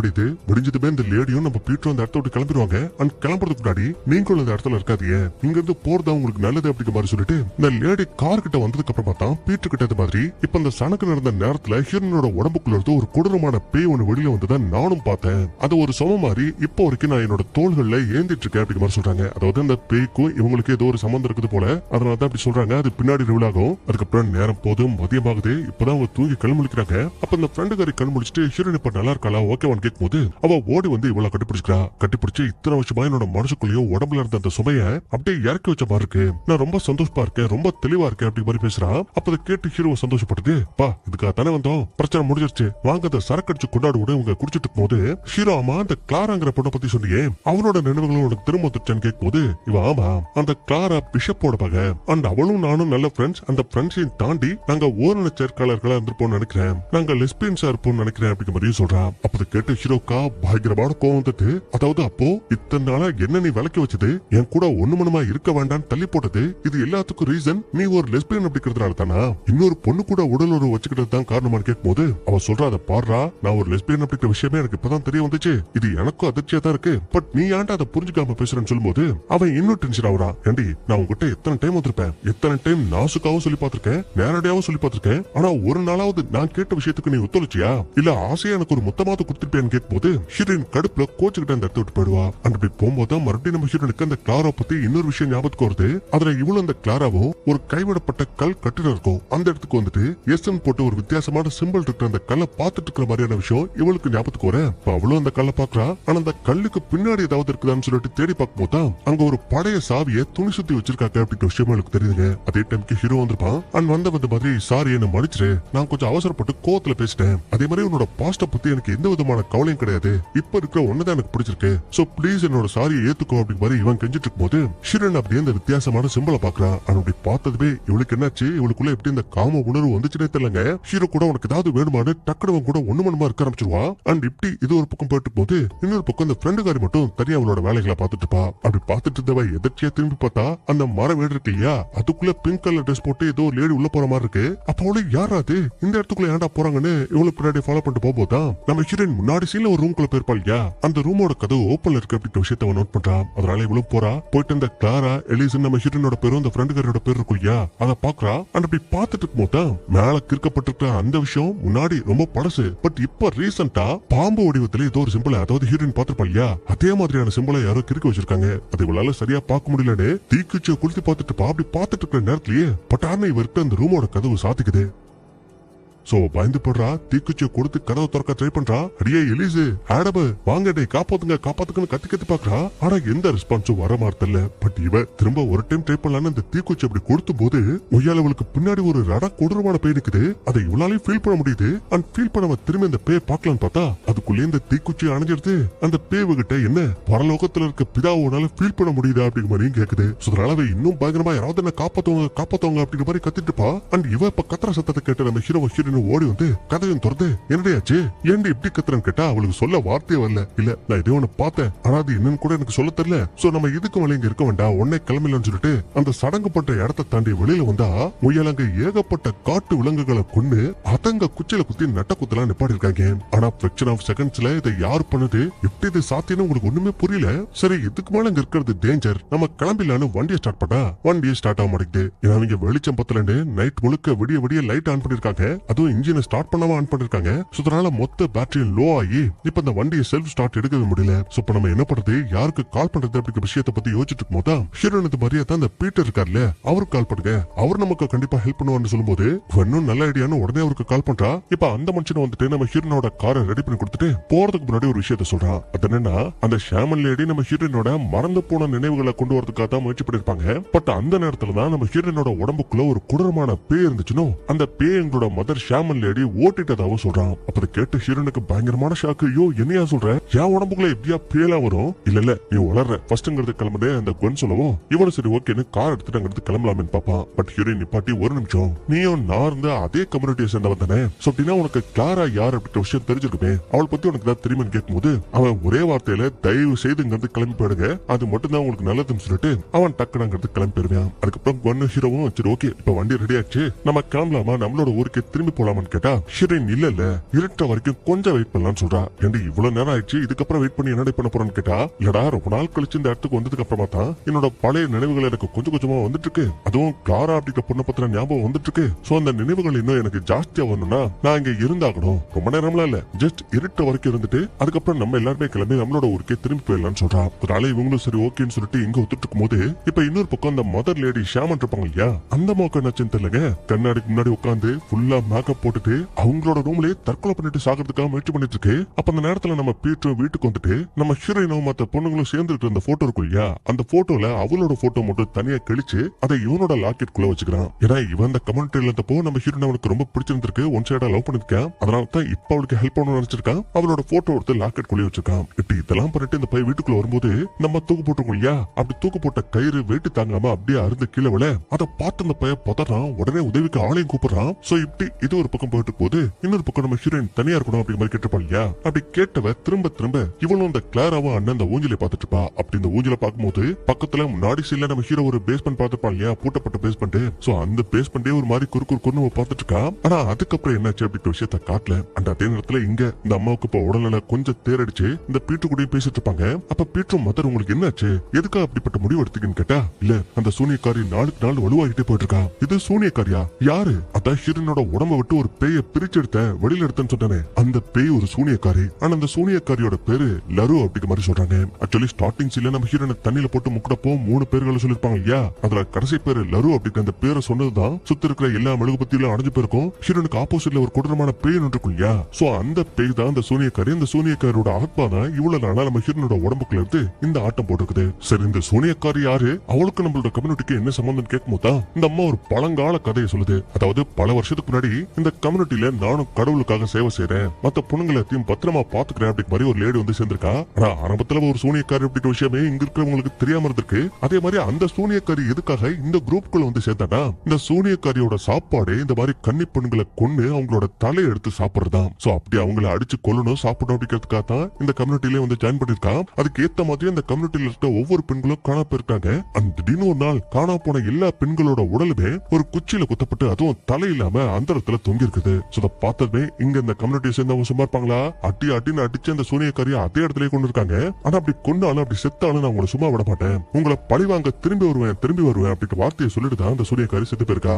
விடிஞ்சதுமே இந்த லேடியும் நம்ம பீட்ரும் அந்த இடத்த விட்டு கிளம்பிடுவாங்க. அந்த கிளம்புறதுக்கு முன்னாடி நீங்களும் இந்த இடத்துல இருக்காதீங்க, இங்க இருந்து போறதா உங்களுக்கு நல்லது அப்படிங்கிற மாதிரி சொல்லிட்டு இந்த லேடி கார் கிட்ட வந்ததுக்கு அப்புறம் பார்த்தா பீட்ரு கிட்ட மாதிரி இப்ப இந்த சனக்கு நடந்த நேரத்துல ஹீரோனோட உடம்புக்குள்ள இருந்து ஒரு கொடூரமான பேய் ஒண்ணு வெளியில வந்ததை நானும் பார்த்தேன். அது ஒரு சம மாதிரி இப்போ வரைக்கும் நான் என்னோட தோள்கள்ல ஏந்திட்டு இருக்கேன் அப்படிங்கிற மாதிரி சொல்றாங்க. அதாவது அந்த பேய்க்கும் இவங்களுக்கு ஏதோ ஒரு சம்பந்தம் இருக்குது போல, அதனாலதான் அப்படி சொல்றாங்க. அது பின்னாடி ரிவீல் ஆகும். அதுக்கப்புறம் நேரம் போதும் மதியமாகுது. இப்பதான் அவங்க தூங்கி கண் முழிக்கிறாங்க. அப்ப இந்த ஃப்ரெண்டுக்காரி கண் முழிச்சிட்டு ஹீரோயின் இப்ப நல்லா இருக்காளா ஓகேவான்னு கேட்கும் போது அவ ஓடி வந்து இவ்வளவு கட்டிப்பிடிச்சு இத்தனை வருஷமா என்னோட மனசுக்குள்ளேயும் உடம்புல இருந்த அந்த சுமைய அப்படியே இறக்கி வச்ச மாதிரி இருக்கு, நான் ரொம்ப சந்தோஷமா இருக்கேன், ரொம்ப தெளிவா இருக்கேன் அப்படி மாதிரி பேசுறா. அப்ப அதை கேட்டு ஹீரோ சந்தோஷப்பட்டது, பா இதுக்காக தானே வந்தோம், பிரச்சனை முடிஞ்சிருச்சு, வாங்க அதை சரக்கடிச்சு கொண்டாடுவோம். இவங்க குடிச்சிட்டு இருக்கும் போது ஹீரோ ஆமா அந்த கிளாராங்கிற பொண்ணை பத்தி சொன்னியே அவனோட நினைவுகளும் உனக்கு திரும்ப வந்துருச்சான்னு கேட்கும் போது இவ ஆமா அந்த கிளாரா பிஷப்போட பக அண்ட் அவளும் நானும் நல்ல ஃப்ரெண்ட்ஸ், அந்த ஃப்ரெண்ட்ஸையும் தாண்டி நாங்க ஓரண சேர்க்காளர்களா இருந்திருப்போம் நினைக்கிறேன், நாங்க லெஸ்பியன்ஸா இருப்போம் நினைக்கிறேன் அப்படிங்கிற மாதிரி சொல்றா. அப்ப கேட்டு ஹீரோக்கா பயங்கரமான கோவம் வந்துட்டு, அதாவது அப்போ இத்தனை நாளா என்ன நீ விளக்கி வச்சது, என் கூட ஒண்ணு மனமா இருக்க வேண்டாம் தள்ளி போட்டது, இது எல்லாத்துக்கும் ரீசன் நீ ஒரு லெஸ்பியன் அப்படிங்கிறதுனால தானா, இன்னொரு பொண்ணு கூட உடல் உறவு வச்சுக்கிட்டது தான் காரணமானு கேட்கும் போது அவ சொல்றா, அதை பாடுறா நான் ஒரு லெஸ்பியன் அப்படிங்கிற விஷயமே எனக்கு இப்பதான் தெரிய வந்துச்சு, இது எனக்கும் அதிர்ச்சியா தான் இருக்கு, பட் நீ ஏன்டா அதை புரிஞ்சுக்காம பேசுறேன்னு சொல்லும் போது அவன் இன்னும் டென்ஷன் ஆகுறா. ஏண்டி நான் உங்ககிட்ட எத்தனை டைம் வந்திருப்பேன், எத்தனை டைம் நாசுக்காவும் சொல்லி பார்த்திருக்கேன், நேரடியாவும் சொல்லி பார்த்திருக்கேன், ஆனா ஒரு நாளாவது நான் கேட்ட விஷயத்துக்கு நீ ஒத்துழைச்சியா இல்ல ஆசையா எனக்கு ஒரு மொத்தமாவது கொடுத்துருப்பேன்னு கேட்கும் போது ஹீரோயின் கடுப்புல கோச்சுக்கிட்ட அந்த இடத்த விட்டு போயிடுவா. அப்படி போகும்போது மறுபடியும் நம்ம ஹீரோனுக்கு அந்த கிளாரா பத்தி இன்னொரு விஷயம் ஞாபகத்துக்கு வருது. அதுல இவ்வளவு அந்த கிளாராவும் ஒரு கைவிடப்பட்ட கல் கட்டிடம் இருக்கும், அந்த இடத்துக்கு வந்துட்டு எஸ்என் போட்டு ஒரு வித்தியாசமான சிம்பிள் இருக்கிற அந்த கல்லை பார்த்துட்டு இருக்கிற மாதிரியான விஷயம் இவளுக்கு ஞாபகத்துக்கு வர அவளும் அந்த கல்லை பாக்குறா. ஆனா அந்த கல்லுக்கு பின்னாடி ஏதாவது இருக்குதான்னு சொல்லிட்டு தேடி பார்க்கும் போது அங்க ஒரு பழைய சாவியை துணி சுத்தி வச்சிருக்காங்க அப்படின்ற விஷயம் எனக்கு தெரியுதுங்க. அதே டைம்க்கு ஹீரோ வந்திருப்பான். அண்ட் வந்த மாதிரி சாரி என்ன மன்னிச்சிரு, நான் கொஞ்சம் அவசரப்பட்டு கோவத்துல பேசிட்டேன், அதே மாதிரி உன்னோட பாஸ்ட பத்தி எனக்கு எந்த விதமான கவலையும் கிடையாது, இப்ப இருக்கிற ஒண்ணுதான் எனக்கு பிடிச்சிருக்கு, சோ ப்ளீஸ் என்னோட சாரியை ஏத்துக்கோ அப்படிங்கிற மாதிரி இவன் கெஞ்சிட்டு இருக்கும் போது ஷிரன் அப்படியே அந்த வித்தியாசமான சிம்பிளை பாக்குறான். அப்படி பார்த்ததுமே இவளுக்கு என்னாச்சு, இவளுக்குள்ள எப்படி இந்த காம உணர்வு வந்துச்சுன்னே தெரியலங்க. ஹீரோ கூட உனக்கு ஏதாவது வேணுமானு டக்குனவன் கூட ஒண்ணு மணமா இருக்க ஆரம்பிச்சிருவா. அண்ட் இப்படி இது ஒரு பக்கம் போயிட்டு போது இன்னொரு பக்கம் அந்த ஃப்ரெண்டுகாரி மட்டும் தனியா அவளோட வேலைகளை பார்த்துட்டு இருப்பா. அப்படி பார்த்துட்டு இருந்தவ எதிர்ச்சியா திரும்பி பார்த்தா அந்த மர வீடு இருக்கு இல்லையா, அதுக்குள்ள பிங்க் கலர் ட்ரெஸ் போட்டு ஏதோ லேடி உள்ள போற மாதிரி இருக்கு. அப்ப அவளை யாராது இந்த இடத்துக்குள்ள ஏன்டா போறாங்கன்னு இவளுக்கு பின்னாடி ஃபாலோ பண்ணிட்டு போகும்போதுதான் நம்ம ஹீரோயின் முன்னாடி சீன்ல ஒரு ரூம்குள்ள போயிருப்பா இல்லையா, அந்த ரூமோட கதவு ஓப்பன்ல இருக்கு அப்படின்ற விஷயத்த நோட் பண்றா. அதனால இவளும் போறா. போயிட்டு இந்த கிளாரா எலிசன் நம்ம ஹீரோனோட பேரும் அந்த ஃப்ரெண்டுகாரோட பேர் இருக்கும் இல்லையா அதை பாக்குறா. அண்ட் அப்படி பார்த்துட்டு இருக்கும் போதுதான் மேல கிறுக்கப்பட்டிருக்கிற அந்த விஷயம் முன்னாடி ரொம்ப பழசு, பட் இப்ப ரீசெண்டா பாம்பு வடிவத்துல ஏதோ ஒரு சிம்பிள், அதாவது ஹீரோயின் பார்த்திருப்பா இல்லையா அதே மாதிரியான சிம்பிளை யாரோ கிறுக்க வச்சிருக்காங்க. இருக்காங்க. அது இவளால சரியா பார்க்க முடியலன்னு தீக்குச்சியை கொளுத்தி பார்த்துட்டு அப்படி பார்த்துட்டு இருக்கிற நேரத்திலேயே பட்டார்னு இவர்கிட்ட அந்த ரூமோட கதவு சாத்திக்குது. சோ பயந்து போடுறா, தீக்குச்சியை கொடுத்து கதவை திறக்க ட்ரை பண்றா. அடியே எலிசு, ஆடபு வாங்க டே, காப்பாத்துங்க காப்பாத்துங்கன்னு கத்தி பாக்குறா. ஆனா எந்த ரெஸ்பான்ஸும் வர மாட்டல. பட் இவ திரும்ப ஒரு டைம் ட்ரை பண்ணலான்னு அந்த தீக்குச்சி அப்படி கொடுத்தும் போது முயலவளுக்கு பின்னாடி ஒரு ரட கொடூரமான பேய் நிக்குது. அதை இவளாலையும் ஃபீல் பண்ண முடியுது. அண்ட் ஃபீல் பண்ண திரும்பி அந்த பேய் பார்க்கலான்னு பார்த்தா அதுக்குள்ளே இந்த தீக்குச்சி அணைஞ்சிருது. அந்த பேய்கிட்ட என்ன பரலோகத்துல இருக்க பிதாவோனால ஃபீல் பண்ண முடியுதா அப்படிங்கிற மாதிரியும் கேக்குது. அதனால இன்னும் பயங்கரமா யாராவது என்ன காப்பாத்துவாங்க காப்பாத்துவாங்க அப்படிங்கிற மாதிரி கத்திட்டு இருப்பா. அண்ட் இவ இப்ப கத்துற சத்தத்தை கேட்டு நம்ம ஹீரோ ஓடி வந்து கதையும் திறந்து என்னடையாச்சு ஏன்டி இப்படி கத்துறன்னு கேட்டா அவளுக்கு சொல்ல வார்த்தையே வரல. இல்ல நான் இதே ஒண்ணு பார்த்தேன், ஆனா அது என்னன்னு கூட எனக்கு சொல்ல தெரியல. சோ நம்ம இதுக்கு மேல இங்க இருக்க வேண்டாம், உடனே கிளம்பலன்னு சொல்லிட்டு அந்த சடங்கு பண்ற இடத்தை தாண்டி வெளியில வந்தா முயலங்க ஏகப்பட்ட காட்டு விலங்குகளை கொண்டு அதங்க குச்சில குத்தி நட்ட குத்தலாம் நிப்பாடி இருக்காங்க. ஆனா ஃபிராக்ஷன் ஆஃப் செகண்ட்ஸ்ல இதை யார் பண்ணது, எப்படி இது சாத்தியன்னு உங்களுக்கு ஒண்ணுமே புரியல. சரி இதுக்கு மேல இங்க இருக்கிறது டேஞ்சர், நம்ம கிளம்பிடலான்னு வண்டியை ஸ்டார்ட் பண்ணா வண்டியை ஸ்டார்ட் ஆக மாட்டேங்குது. ஏன்னா அவங்க வெளிச்சம் பத்தலன்னு நைட் முழுக்க விடிய விடிய லைட் ஆன் பண்ணிருக்காங்க. அதுவும் இன்ஜினை ஸ்டார்ட் பண்ணாம ஆன் பண்ணிருக்காங்க. அதனால மொத்த பேட்டரி லோ ஆகி இப்ப இந்த வண்டியை செல்ஃப் ஸ்டார்ட் எடுக்கவே முடியல. சோ இப்ப நம்ம என்ன பண்றது, யாருக்கு கால் பண்றது அப்படிங்கிற விஷயத்தை பத்தி யோசிச்சுட்டு இருக்கும் போது ஹீரோனுக்கு மாதிரியா தான் அந்த பீட்டர் இருக்கார்ல, அவருக்கு கால் பண்ணுங்க, அவர் நமக்கு கண்டிப்பா ஹெல்ப் பண்ணுவார்னு சொல்லும்போது இன்னும் நல்ல ஐடியான்னு உடனே அவருக்கு கால் பண்றா. இப்ப அந்த மனுஷனை வந்துட்டு நம்ம ஹீரோனோட காரை ரெடி பண்ணி கொடுத்துட்டு போறதுக்கு முன்னாடி ஒரு விஷயத்த சொல்றான். அது என்னன்னா அந்த ஷாமன் லேடி நம்ம ஹீரோனோட மறந்து போன நினைவுகளை கொண்டு வரதுக்காக தான் முயற்சி பண்ணிருப்பாங்க. பட் அந்த நேரத்துல தான் நம்ம ஹீரோனோட உடம்புக்குள்ள ஒரு கொடூரமான பேய் இருந்துச்சுன்னு அந்த பேய் எங்களோட மதர் ஷாமன் லேடி ஓட்டிட்டதாவும் சொல்றான். அப்ப கேட்டு ஹீரோனுக்கு பயங்கரமான ஷாக்கு. ஐயோ என்னையா சொல்ற, என் உடம்புக்குள்ள எப்படியா பேலா வரும்? இல்ல நீ வளர்ற ஃபர்ஸ்ட்ங்கிறது கிளம்புது அந்த குவன் சொல்லவும் இவனு சரி ஓகேன்னு கார் எடுத்துட்டு அங்கிருந்து கிளம்பலாமே பாப்பான். பட் ஹீரோயின் நிப்பாட்டி ஒரு நிமிஷம், நீயும் நான் இருந்த அதே கம்யூனிட்டியை சேர்ந்தவன் தானே, சோ அப்படின்னா உனக்கு கிளாரா யார் அப்படின்ற விஷயம் தெரிஞ்சிருக்குமே, அவளை பத்தி உனக்கு தான் தெரியுமான்னு கேட்கும்போது அவன் ஒரே வார்த்தையில தயவு செய்து இங்கிருந்து கிளம்பி போயிடுங்க, அது மட்டும் தான் உங்களுக்கு நல்லதுன்னு சொல்லிட்டு அவன் டக்குனு அங்கிருந்து கிளம்பி போயிருவான். அதுக்கப்புறம் குவன் ஹீரோவும் சரி ஓகே இப்ப வண்டி ரெடி ஆச்சு, நம்ம கிளம்பலாமா, நம்மளோட ஊருக்கு திரும்பி போலாமான்னு கேட்டா ஹீரோயின் இல்ல இருட்ட வரைக்கும் கொஞ்சம் வெயிட் பண்ணலாம்னு சொல்றா. ஏன்டி இவ்வளவு நேரம் ஆயிடுச்சு, இதுக்கப்புறம் வெயிட் பண்ணி என்னடி பண்ண போறேன்னு கேட்டா இல்லடா ரொம்ப நாள் கழிச்சு இந்த இடத்துக்கு வந்ததுக்கு அப்புறமா தான் என்னோட பழைய நினைவுகள் எனக்கு கொஞ்சம் கொஞ்சமா வந்துட்டு இருக்கு. அதுவும் கிளாரா அப்படிங்கிற பொண்ணை பத்தின ஞாபகம் வந்துட்டு இருக்கு. சோ அந்த நினைவுகள் இன்னும் எனக்கு ஜாஸ்தியா வரணும்னா நான் இங்க இருந்தாகணும், ரொம்ப நேரம்லாம் இல்ல, ஜஸ்ட் இருட்ட வரைக்கும் இருந்துட்டு அதுக்கப்புறம் நம்ம எல்லாருமே கிளம்பி நம்மளோட ஊருக்கே திரும்பி போயிடலாம்னு சொல்றா. அதனால இவங்களும் சரி ஓகேன்னு சொல்லிட்டு இங்க ஒத்துட்டு இருக்கும் போது இப்ப இன்னொரு பக்கம் அந்த மதர் லேடி ஷாமன் இருப்பாங்க இல்லையா, அந்த மோக்க நச்சுன்னு தெரியலங்க கண்ணாடிக்கு முன்னாடி உட்காந்து ஃபுல்லா மேக்கப் போட்டுட்டு அவங்களோட ரூம்லயே தற்கொலை பண்ணிட்டு சாகிறதுக்காக முயற்சி பண்ணிட்டு இருக்கு. அப்ப அந்த நேரத்துல நம்ம பீட்டரும் வீட்டுக்கு வந்துட்டு நம்ம ஹீரோயினும் மத்த பொண்ணுங்களும் சேர்ந்துட்டு இருந்த போட்டோ இருக்கும் இல்லையா, அந்த போட்டோல அவளோட போட்டோ மட்டும் தனியா கிழிச்சு அதை இவனோட லாக்கெட் குள்ள வச்சுக்கிறான். ஏன்னா இவன் அந்த கம்யூனிட்டியில இருந்தப்போ நம்ம ஹீரோயின் அவனுக்கு ரொம்ப பிடிச்சிருந்திருக்கு, ஒன் சைடா லவ் பண்ணிருக்கான். அதனால தான் இப்ப அவளுக்கு ஹெல்ப் பண்ணணும்னு நினைச்சிருக்கான். அவளோட போட்டோ எடுத்து லாக்கெட் குள்ளே வச்சிருக்கான். இப்படி இதெல்லாம் பண்ணிட்டு இந்த பையன் வீட்டுக்குள்ள வரும்போது நம்ம தூக்கு போட்டிருக்கோம் இல்லையா, அப்படி தூக்கு போட்ட கயிறு வெயிட்டு தாங்காம அப்படியே அருந்து கீழே விழ அதை பார்த்து அந்த பையன் பதறான். உடனே உதவிக்கு ஆளையும் கூப்பிடுறான். சோ இப்படி இது ஒரு பக்கம் போயிட்டு போது இன்னொரு பக்கம் நம்ம ஹீரோயின் தனியா இருக்கணும் அப்படிங்கிற மாதிரி கேட்டிருப்பாள் இல்லையா, அப்படி கேட்டவ திரும்ப திரும்ப இவளும் அந்த கிளாராவும் அண்ணன் அந்த ஊஞ்சலை பார்த்துட்டு இருப்பா. அப்படி இந்த ஊஞ்சலை பார்க்கும்போது பக்கத்துல முன்னாடி சைடுல நம்ம ஹீரோ ஒரு பேஸ்மெண்ட் பார்த்துருப்பாள் இல்லையா, பூட்டப்பட்ட பேஸ்மெண்ட். சோ அந்த பேஸ்மெண்டே ஒரு மாதிரி குறுக்குன்னு பார்த்துட்டு இருக்கா. ஆனா அதுக்கப்புறம் என்னாச்சு அப்படிங்கிற விஷயத்த காட்டல. அந்த அதே நேரத்துல இங்க இந்த அம்மாவுக்கு இப்ப உடல்நல கொஞ்சம் தேரடிச்சு இந்த பீட்டர் கூட பேசிட்டு இருப்பாங்க. அப்ப பீட்டரும் மதர் உங்களுக்கு என்னாச்சு, எதுக்கா அப்படிப்பட்ட முடிவு எடுத்தீங்கன்னு கேட்டா இல்ல அந்த சூனியக்காரி நாளுக்கு நாள் வலுவாகிட்டே போயிட்டு இருக்கா. இது சூனியக்காரியா, யாரு, அதான் ஹீரோனோட உடம்ப விட்டு ஒரு பேய பிரிச்சு எடுத்த வெளியில எடுத்தேன்னு சொன்னானே அந்த பேய் ஒரு சூனியக்காரி. ஆனா அந்த சூனியக்காரியோட பேரு லரு அப்படிங்கிற மாதிரி சொல்றாங்க. ஆக்சுவலி ஸ்டார்டிங் சீன்ல நம்ம ஹீரோனை தண்ணியில போட்டு முக்கிடப்போ 3 பேர்களை சொல்லிருப்பாங்க இல்லையா, அதுல கடைசி பேரு லரு அப்படிங்கிற அந்த பேரை சொன்னதுதான் சுத்தி இருக்கிற எல்லா மெழுகுபத்தியிலும் அடைஞ்சு போயிருக்கும். ஹீரோனுக்கு ஆப்போசிட்ல ஒரு கொடூரமான பேய் இருக்கும் இல்லையா, சோ அந்த பேய் தான் அந்த சூனியக்காரி. அந்த சூனியக்காரியோட ஆத்மா தான் இவ்வளவு நாளா நம்ம ஹீரோனோட உடம்புக்குள்ள இருந்து இந்த ஆட்டம் போட்டுருக்குது. சரி இந்த சூனியக்காரி யாரு, அவளுக்கு நம்மளோட கம்யூனிட்டிக்கு என்ன சம்பந்தம் கேட்கும் போது இந்த அம்மா ஒரு பழங்கால கதையை சொல்லுது. அதாவது பல வருஷத்துக்கு முன்னாடி இந்த கம்யூனிட்டியில நானும் கடவுளுக்காக சேவை செய்யறேன், மத்த பொண்ணுங்களையும் பத்திரமா பாத்துக்கிறேன் அப்படி மாதிரி ஒரு லேடி வந்து சேர்ந்திருக்கா. ஆனா ஆரம்பத்துல ஒரு சூனியக்காரி அப்படிங்கிற விஷயமே இங்க இருக்கிறவங்களுக்கு தெரியாம இருந்திருக்கு. அதே மாதிரி அந்த சூனியக்காரி எதுக்காக இந்த குரூப்புக்குள்ள வந்து சேர்ந்தானா, இந்த சூனியக்காரியோட சாப்பாடு இந்த மாதிரி கன்னி பெண்களை கொன்னு அவங்களோட தலையை எடுத்து சாப்பிடுறதா. சோ அப்படி அவங்களை அடிச்சு கொல்லணும் சாப்பிடணும் அப்படிங்கிறதுக்காக தான் இந்த கம்யூனிட்டில வந்து ஜாயின் பண்ணிருக்கா. அதுக்கு ஏத்த மாதிரி அந்த கம்யூனிட்டியில இருக்க ஒவ்வொரு பெண்களும் காணா போயிருக்காங்க. அந்த திடீர்னு ஒரு நாள் காணா போன எல்லா பெண்களோட உடலுமே ஒரு குச்சியில குத்தப்பட்டு அதுவும் தலை இல்லாம அந்தரத்துல தொங்கி இருக்குது. பார்த்ததுமே இங்க இந்த கம்யூனிட்டியை சேர்ந்தவங்க சும்மா இருப்பாங்களா, அட்டின்னு அடிச்சு அந்த சூனியக்காரியை அதே இடத்துல கொண்டு இருக்காங்க. ஆனா அப்படி கொண்டாலும் அப்படி செத்தாலும் நான் உங்களை சும்மா விட மாட்டேன், உங்களை பழிவாங்க திரும்பி வருவேன் அப்படின்னு வார்த்தையை சொல்லிட்டு தான் அந்த சூனியக்காரி செத்து போயிருக்கா.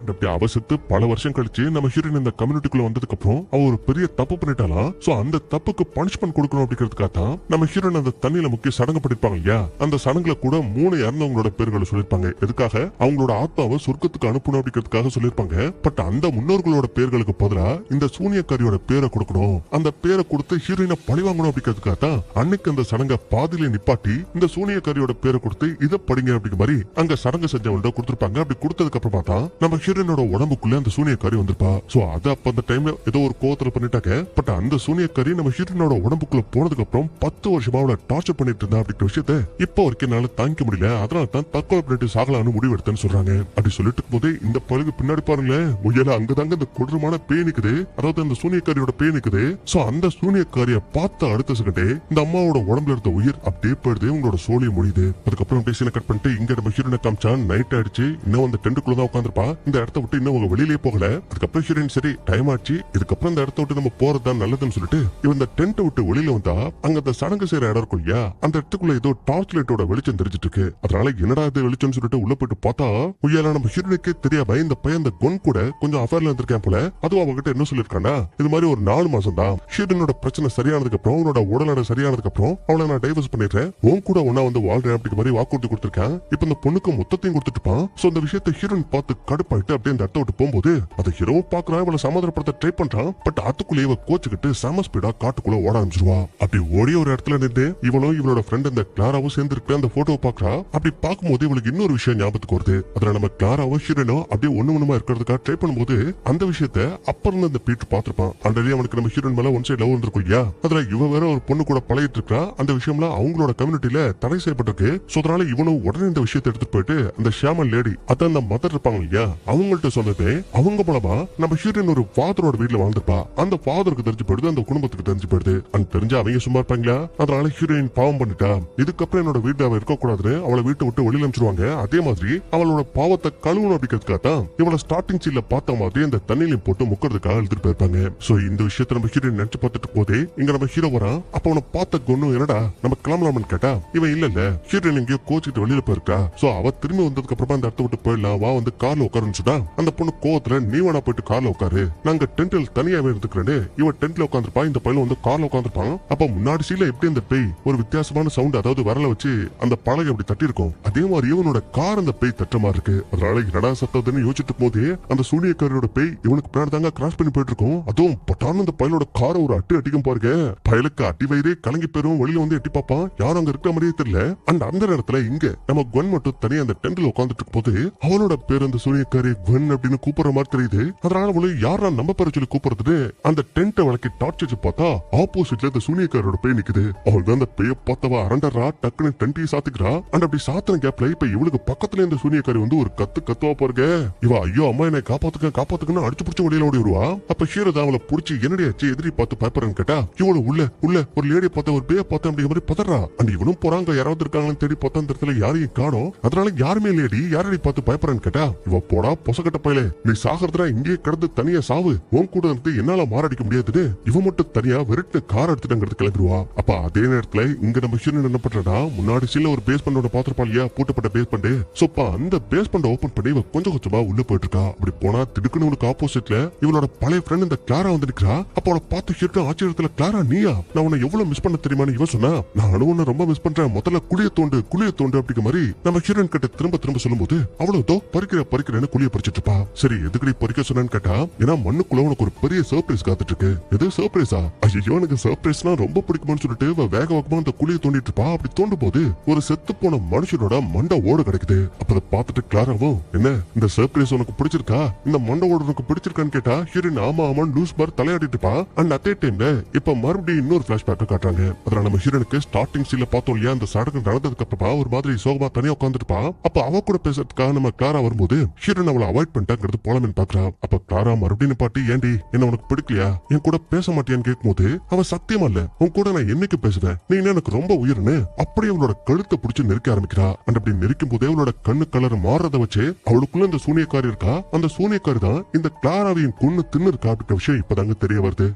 அப்படி அவ செத்து பல வருஷம் கழிச்சு நம்ம ஹீரோயின் இந்த கம்யூனிட்டிக்குள்ள வந்ததுக்கு அப்புறம் அவ ஒரு பெரிய தப்பு பண்ணிட்டாலாம். சோ அந்த தப்புக்கு பனிஷ்மெண்ட் கொடுக்கணும் அப்படிங்கிறதுக்காக தான் நம்ம ஹீரோயின் அந்த தண்ணியில முக்கிய சடங்கு பண்ணிருப்பாங்க இல்லையா, அந்த சடங்குல கூட 3 இறந்தவங்களோட பேர்களை சொல்லிருப்பாங்க. எதுக்காக? அவங்களோட ஆத்மாவை சொர்க்கத்துக்கு அனுப்பணும் அப்படிங்கிறதுக்காக சொல்லிருப்பாங்க. பட் அந்த முன்னோர்களோட பேர்களுக்கு பதிலா இந்த சூனியக்காரியோட பேரை கொடுக்கணும், அந்த பேரை கொடுத்து ஹீரோயினை பழிவாங்கணும் அப்படிங்கிறதுக்காக தான் அன்னைக்கு அந்த சடங்கை பாதியில நிப்பாட்டி இந்த சூனியக்காரியோட பேரை கொடுத்து இதை படிங்க அப்படிங்கிற மாதிரி அங்க சடங்கு செஞ்சவங்க கொடுத்திருப்பாங்க. அப்படி கொடுத்ததுக்கு அப்புறமா தான் நம்ம ஹீரோயினோட உடம்புக்குள்ள அந்த சூனியக்காரி வந்திருப்பா. சோ அது அப்ப அந்த டைம்ல ஏதோ ஒரு கோவத்துல பண்ணிட்டாங்க. பட் அந்த சூனியக்காரி நம்ம ஹீரோயினோட உடம்புக்குள்ள போனதுக்கு அப்புறம் 10 வருஷமா அவளை டார்ச்சர் பண்ணிட்டு இருந்தா அப்படிங்கிற விஷயத்த இப்ப வரைக்கும் என்னால தாங்கிக்க முடியல. அதனால தான் தற்கொலை பண்ணிட்டு சாகலான்னு முடிவெடுத்தேன்னு சொல்றாங்க. அப்படி சொல்லிட்டு போதே இந்த பழுகு பின்னாடி பாருங்களேன், முயல அங்கதாங்க இந்த கொடூரமான பேய் நிக்குது, அதாவது அந்த சூனியக்காரியோட பேய் நிக்குது. சோ அந்த சூனியக்காரிய பார்த்த அடுத்த செகண்டே இந்த அம்மாவோட உடம்புல இருந்த உயிர் அப்படியே போயிடுது, உங்களோட சோழிய முடியுது. அதுக்கப்புறம் பேசின கட் பண்ணிட்டு இங்க நம்ம ஹீரோயினை காமிச்சா நைட் ஆயிடுச்சு, இன்னும் அந்த டென்ட்டுக்குள்ள தான் உட்காந்துருப்பா, இந்த இடத்த விட்டு இன்னும் அவங்க வெளியிலேயே போகல. அதுக்கப்புறம் ஹீரோயின் சரி டைம் ஆச்சு, இதுக்கப்புறம் இந்த இடத்த விட்டு நம்ம போறதுதான் நல்லதுன்னு சொல்லிட்டு இவன் இந்த டென்ட்டை விட்டு வெளியில வந்தா அங்க அந்த சடங்கு செய்யற இடம் இருக்கும் இல்லையா, அந்த இடத்துக்குள்ள ஏதோ டார்ச் லைட்டோட வெளிச்சம் தெரிஞ்சிட்டு இருக்கு. அதனால என்னடா இது வெளிச்சம்னு சொல்லிட்டு உள்ள போயிட்டு பார்த்தா உயல நம்ம ஹீரோயினுக்கே தெரியாம இந்த பையன் அந்த கொன் கூட கொஞ்சம் அஃபேர்ல இருந்திருக்கேன் போல. அதுவும் அவகிட்ட என்ன சொல்லிருக்கானா, இது மாதிரி ஒரு 4 மாசம் தான் ஹீரோயினோட பிரச்சனை சரியானதுக்கு அப்புறம் உன்னோட உடல்நடை சரியானதுக்கு அப்புறம் அவளை நான் டைவர்ஸ் பண்ணிடுறேன், உன் கூட ஒன்னா வந்து வாழ்றேன் அப்படிங்கிற மாதிரி வாக்குறுதி கொடுத்திருக்கேன். இப்ப இந்த பொண்ணுக்கு மொத்தத்தையும் கொடுத்துட்டுப்பான். சோ அந்த விஷயத்தை ஹீரோயின் பார்த்து கடுப்பாயிட்டு அப்படியே அந்த இடத்த விட்டு போகும்போது அந்த ஹீரோ பாக்குறான், இவளை சமாதானப்படுத்த ட்ரை பண்றான். பட் அதுக்குள்ளேயே கோச்சுக்கிட்டு செம ஸ்பீடா காட்டுக்குள்ள ஓட ஆரம்பிச்சிருவா. அப்படி ஓடிய ஒரு இடத்துல நின்று இவளும் இவளோட ஃப்ரெண்ட் இந்த கிளாராவும் சேர்ந்து இருக்க அந்த போட்டோவை பாக்குறா. அப்படி பார்க்கும்போது இவளுக்கு இன்னொரு விஷயம் ஞாபகத்துக்கு வருது. அதுல நம்ம கிளாராவும் ஹீரோனும் அப்படியே ஒண்ணுமா இருக்கிறதுக்காக ட்ரை பண்ணும்போது அந்த விஷயத்த அப்புறம் இந்த பீட்டர் பாத்துருப்பான். ஆல்ரெடி அவனுக்கு நம்ம ஹீரோயின் மேல ஒன் சைடு லவ் இருந்திருக்கும் இல்லையா, அதுல இவ வேற ஒரு பொண்ணு கூட பழகிட்டு இருக்கா. அந்த விஷயம்லாம் அவங்களோட கம்யூனிட்டியில தடை செய்யப்பட்டிருக்கு. சோ அதனால இவனும் உடனே இந்த விஷயத்தை எடுத்துட்டு போயிட்டு அந்த ஷாமன் லேடி அதான் அந்த மதர் இருப்பாங்க இல்லையா, அவங்கள்ட்ட சொன்னது அவங்க மூலமா நம்ம ஹீரோயின் ஒரு ஃபாதரோட வீட்டுல வாழ்ந்துப்பா. அந்த ஃபாதருக்கு தெரிஞ்சு போயிடுது, அந்த குடும்பத்துக்கு தெரிஞ்சு போயிடுது. அந்த தெரிஞ்ச அவங்க சும்மா இருப்பாங்களா, அதனால ஹீரோயின் பாவம் பண்ணிட்டா, இதுக்கப்புறம் என்னோட வீட்டுல அவ இருக்க கூடாதுன்னு அவளை வீட்டை விட்டு வெளியில அனுப்பிச்சிருவாங்க. அதே மாதிரி அவளோட பாவத்தை கழுவணும் அப்படிங்கிறதுக்காக தான் இவளை ஸ்டார்டிங் சீன்ல பார்த்த மாதிரி அந்த தண்ணியில போட்டு முக்கிறதுக்காக எழுதிட்டு போயிருப்பாங்க. சோ இந்த விஷயத்த நம்ம ஹீரோயின் நினைச்சு பார்த்துட்டு போதே இங்க நம்ம ஹீரோ வரான். அப்ப அவனை பார்த்த கொன்னு என்னடா நம்ம கிளம்பலாம்னு கேட்டா இவன் இல்ல ஹீரோயின் எங்கேயோ கோச்சிட்டு வெளியில போயிருக்கா. சோ அவ திரும்பி வந்ததுக்கு அப்புறமா அந்த இடத்த விட்டு போயிடலாம் வா, வந்து கார்ல உட்காருன்னு சொன்னா அந்த பொண்ணு கோவத்துல நீ வேணா போயிட்டு கார்ல உட்காரு, நாங்க டென்ட்ல தனியாவே இருந்துக்கிறேன்னு இவன் டென்ட்ல உட்காந்துருப்பா, இந்த பையன் வந்து கார்ல உட்காந்துருப்பான். அப்ப முன்னாடி சீல எப்படி அந்த பேய் ஒரு வித்தியாசமான சவுண்ட், அதாவது வரல வச்சு அந்த பலகை அப்படி தட்டி இருக்கும், அதே மாதிரி இவனோட கார் அந்த பேய் தட்டுற மாதிரி இருக்கு. அதனால என்னடா சத்ததுன்னு யோசிச்சுட்டு போதே அந்த சூனியக்காரியோட பேய் இவனுக்கு பின்னாடி தாங்க கிராஸ் பண்ணி போயிட்டு இருக்கும். அதுவும் பட்டான அந்த பையனோட காரை ஒரு அட்டி அடிக்கும் பாருங்க, பயலுக்கு அட்டி வயிறே கலங்கி போயிரும். வெளியில வந்து எட்டி பாப்பான், யாரும் அங்க இருக்கிற மாதிரியே தெரியல. அந்த நேரத்துல இங்க நம்ம குவன் மட்டும் தனியா அந்த டென்ட்ல உட்காந்துட்டு இருக்கும் போது அவளோட பேர் அந்த சூனியக்காரி குவன் அப்படின்னு கூப்பிடுற மாதிரி தெரியுது. அதனால அவளை யாரா நம்ம பேரை சொல்லி கூப்பிடுறது அந்த டென்ட்டை விளக்கி டார்ச் வச்சு பார்த்தா ஆப்போசிட்ல அந்த சூனியக்காரோட பேய் நிக்குது. அவள் தான் அந்த பேய பார்த்தவா அரண்டரா டக்குன்னு டென்ட்டையும் சாத்திக்கிறா. அண்ட் அப்படி சாத்தின கேப்ல இப்ப இவளுக்கு பக்கத்துல இந்த சூனியக்காரி வந்து ஒரு கத்துவா பாருங்க. இவ ஐயோ அம்மா என்னை காப்பாத்துக்குன்னு அடிச்சு பிடிச்ச வெளியில ஓடி வருவா. அப்ப ஹீரோ தான் அவளை புடிச்சு என்னடி ஆச்சு எதிரி பார்த்து பயப்படுறேன்னு கேட்டா இவளு உள்ள ஒரு லேடியை பார்த்த ஒரு பேய பார்த்த அப்படிங்கிற மாதிரி பதறா. அண்ட் இவனும் போறாங்க யாராவது இருக்காங்கன்னு தேடி பார்த்தா அந்த இடத்துல யாரையும் காணோம். அதனால யாருமே லேடி யாரடி பார்த்து பயப்படுறேன்னு கேட்டா இவ போடா பொசக்கட்ட பையல, நீ சாகிறதுனா இங்கேயே கிடந்து தனியா சாவு, உன் கூட இருந்து என்னால மாரடிக்க முடியாதுன்னு இவ மட்டும் தனியா வெறுட்டு கார் எடுத்துட்டு கிளம்பிடுவா. அப்ப அதே நேரத்துல இங்க நம்ம ஹீரோயின் என்ன பண்றா, முன்னாடி சீல ஒரு பேஸ் பண்ணோட பாத்திரப்பா இல்லையா, பூட்டப்பட்ட பேஸ் பண்ணு. சோப்பா அந்த பேஸ் பண்ண ஓபன் பண்ணி இவ கொஞ்சம் கொஞ்சமா உள்ள போயிட்டு இருக்கா. அப்படி போனா திடுக்குன்னு உனக்கு ஆப்போசிட்ல இவளோட பழைய ஃப்ரெண்ட் இந்த கிளாரா வந்து நிக்கிறா. அப்ப அவளை பார்த்து ஹீரோ ஆச்சரியத்துல கிளாரா நீயா, நான் உன்னை எவ்வளவு மிஸ் பண்ண தெரியுமான்னு இவ சொன்னா, நான் உன்னை ரொம்ப மிஸ் பண்றேன், முதல்ல குளிய தோண்டு அப்படிங்கிற மாதிரி நம்ம ஹீரோயின் கிட்ட திரும்ப சொல்லும்போது அவ்வளவு பறிக்கிறேன்னு குளிய பறிச்சிட்டு இருப்பா. சரி எதுக்கடி பறிக்க சொன்னு கேட்டா, ஏன்னா மண்ணுக்குள்ள உனக்கு ஒரு பெரிய சர்ப்ரைஸ் காத்துட்டு இருக்கு. எது சர்ப்ரைஸா? ஐயோ எனக்கு சர்ப்ரைஸ்னா ரொம்ப பிடிக்கும்னு சொல்லிட்டு வேகமா அந்த குழியை தோண்டிட்டு இருப்பா. அப்படி தோண்டும் போது ஒரு செத்து போன மனுஷனோட மண்டை ஓடு கிடைக்குது. அப்ப அதை பார்த்துட்டு கிளாராவும் என்ன இந்த சர்ப்ரைஸ் உனக்கு பிடிச்சிருக்கா, இந்த மண்டை ஓடு உனக்கு பிடிச்சிருக்கான்னு கேட்டா ஹீரோயின் ஆமா லூஸ் பார் தலையாடிட்டு இருப்பா. அண்ட் அதே டைம்ல இப்ப மறுபடியும் இன்னொரு பிளாஷ்பேக் காட்டுறாங்க. அதனால நம்ம ஹீரோனுக்கு ஸ்டார்டிங் சீன்ல பார்த்தோம் இல்லையா, அந்த சடங்கு நடந்ததுக்கு அப்புறமா ஒரு மாதிரி சோகமா தனியா உட்காந்துருப்பா. அப்ப அவ கூட பேசுறதுக்காக நம்ம கிளாரா வரும்போது ஹீரோயின் அவளை அவாய்ட் பண்ணிட்டாங்கிறது போலமேன்னு பாக்குறா. அப்ப கிளாரா மறுபடியும் பாட்டி ஏண்டி என்ன உனக்கு பிடிக்கலையா, என் கூட பேச மாட்டியான்னு கேட்கும்போது அவன் சத்தியமா இல்ல, உன் கூட நான் என்னைக்கு பேசுவேன், நீ எனக்கு ரொம்ப உயிர்னு அப்படியே அவளோட கழுத்தை பிடிச்சு நெருக்க ஆரம்பிக்கிறா. அண்ட் அப்படி நெருக்கும் போதே அவளோட கண்ணு கலர் மாறத வச்சு அவளுக்குள்ள இந்த சூனியக்காரி இருக்கா, அந்த சூனியக்காரி தான் இந்த கிளாராவையும் கொன்னு தின்னு இருக்கா அப்படிங்கிற விஷயம் இப்பதாங்க தெரிய வருது.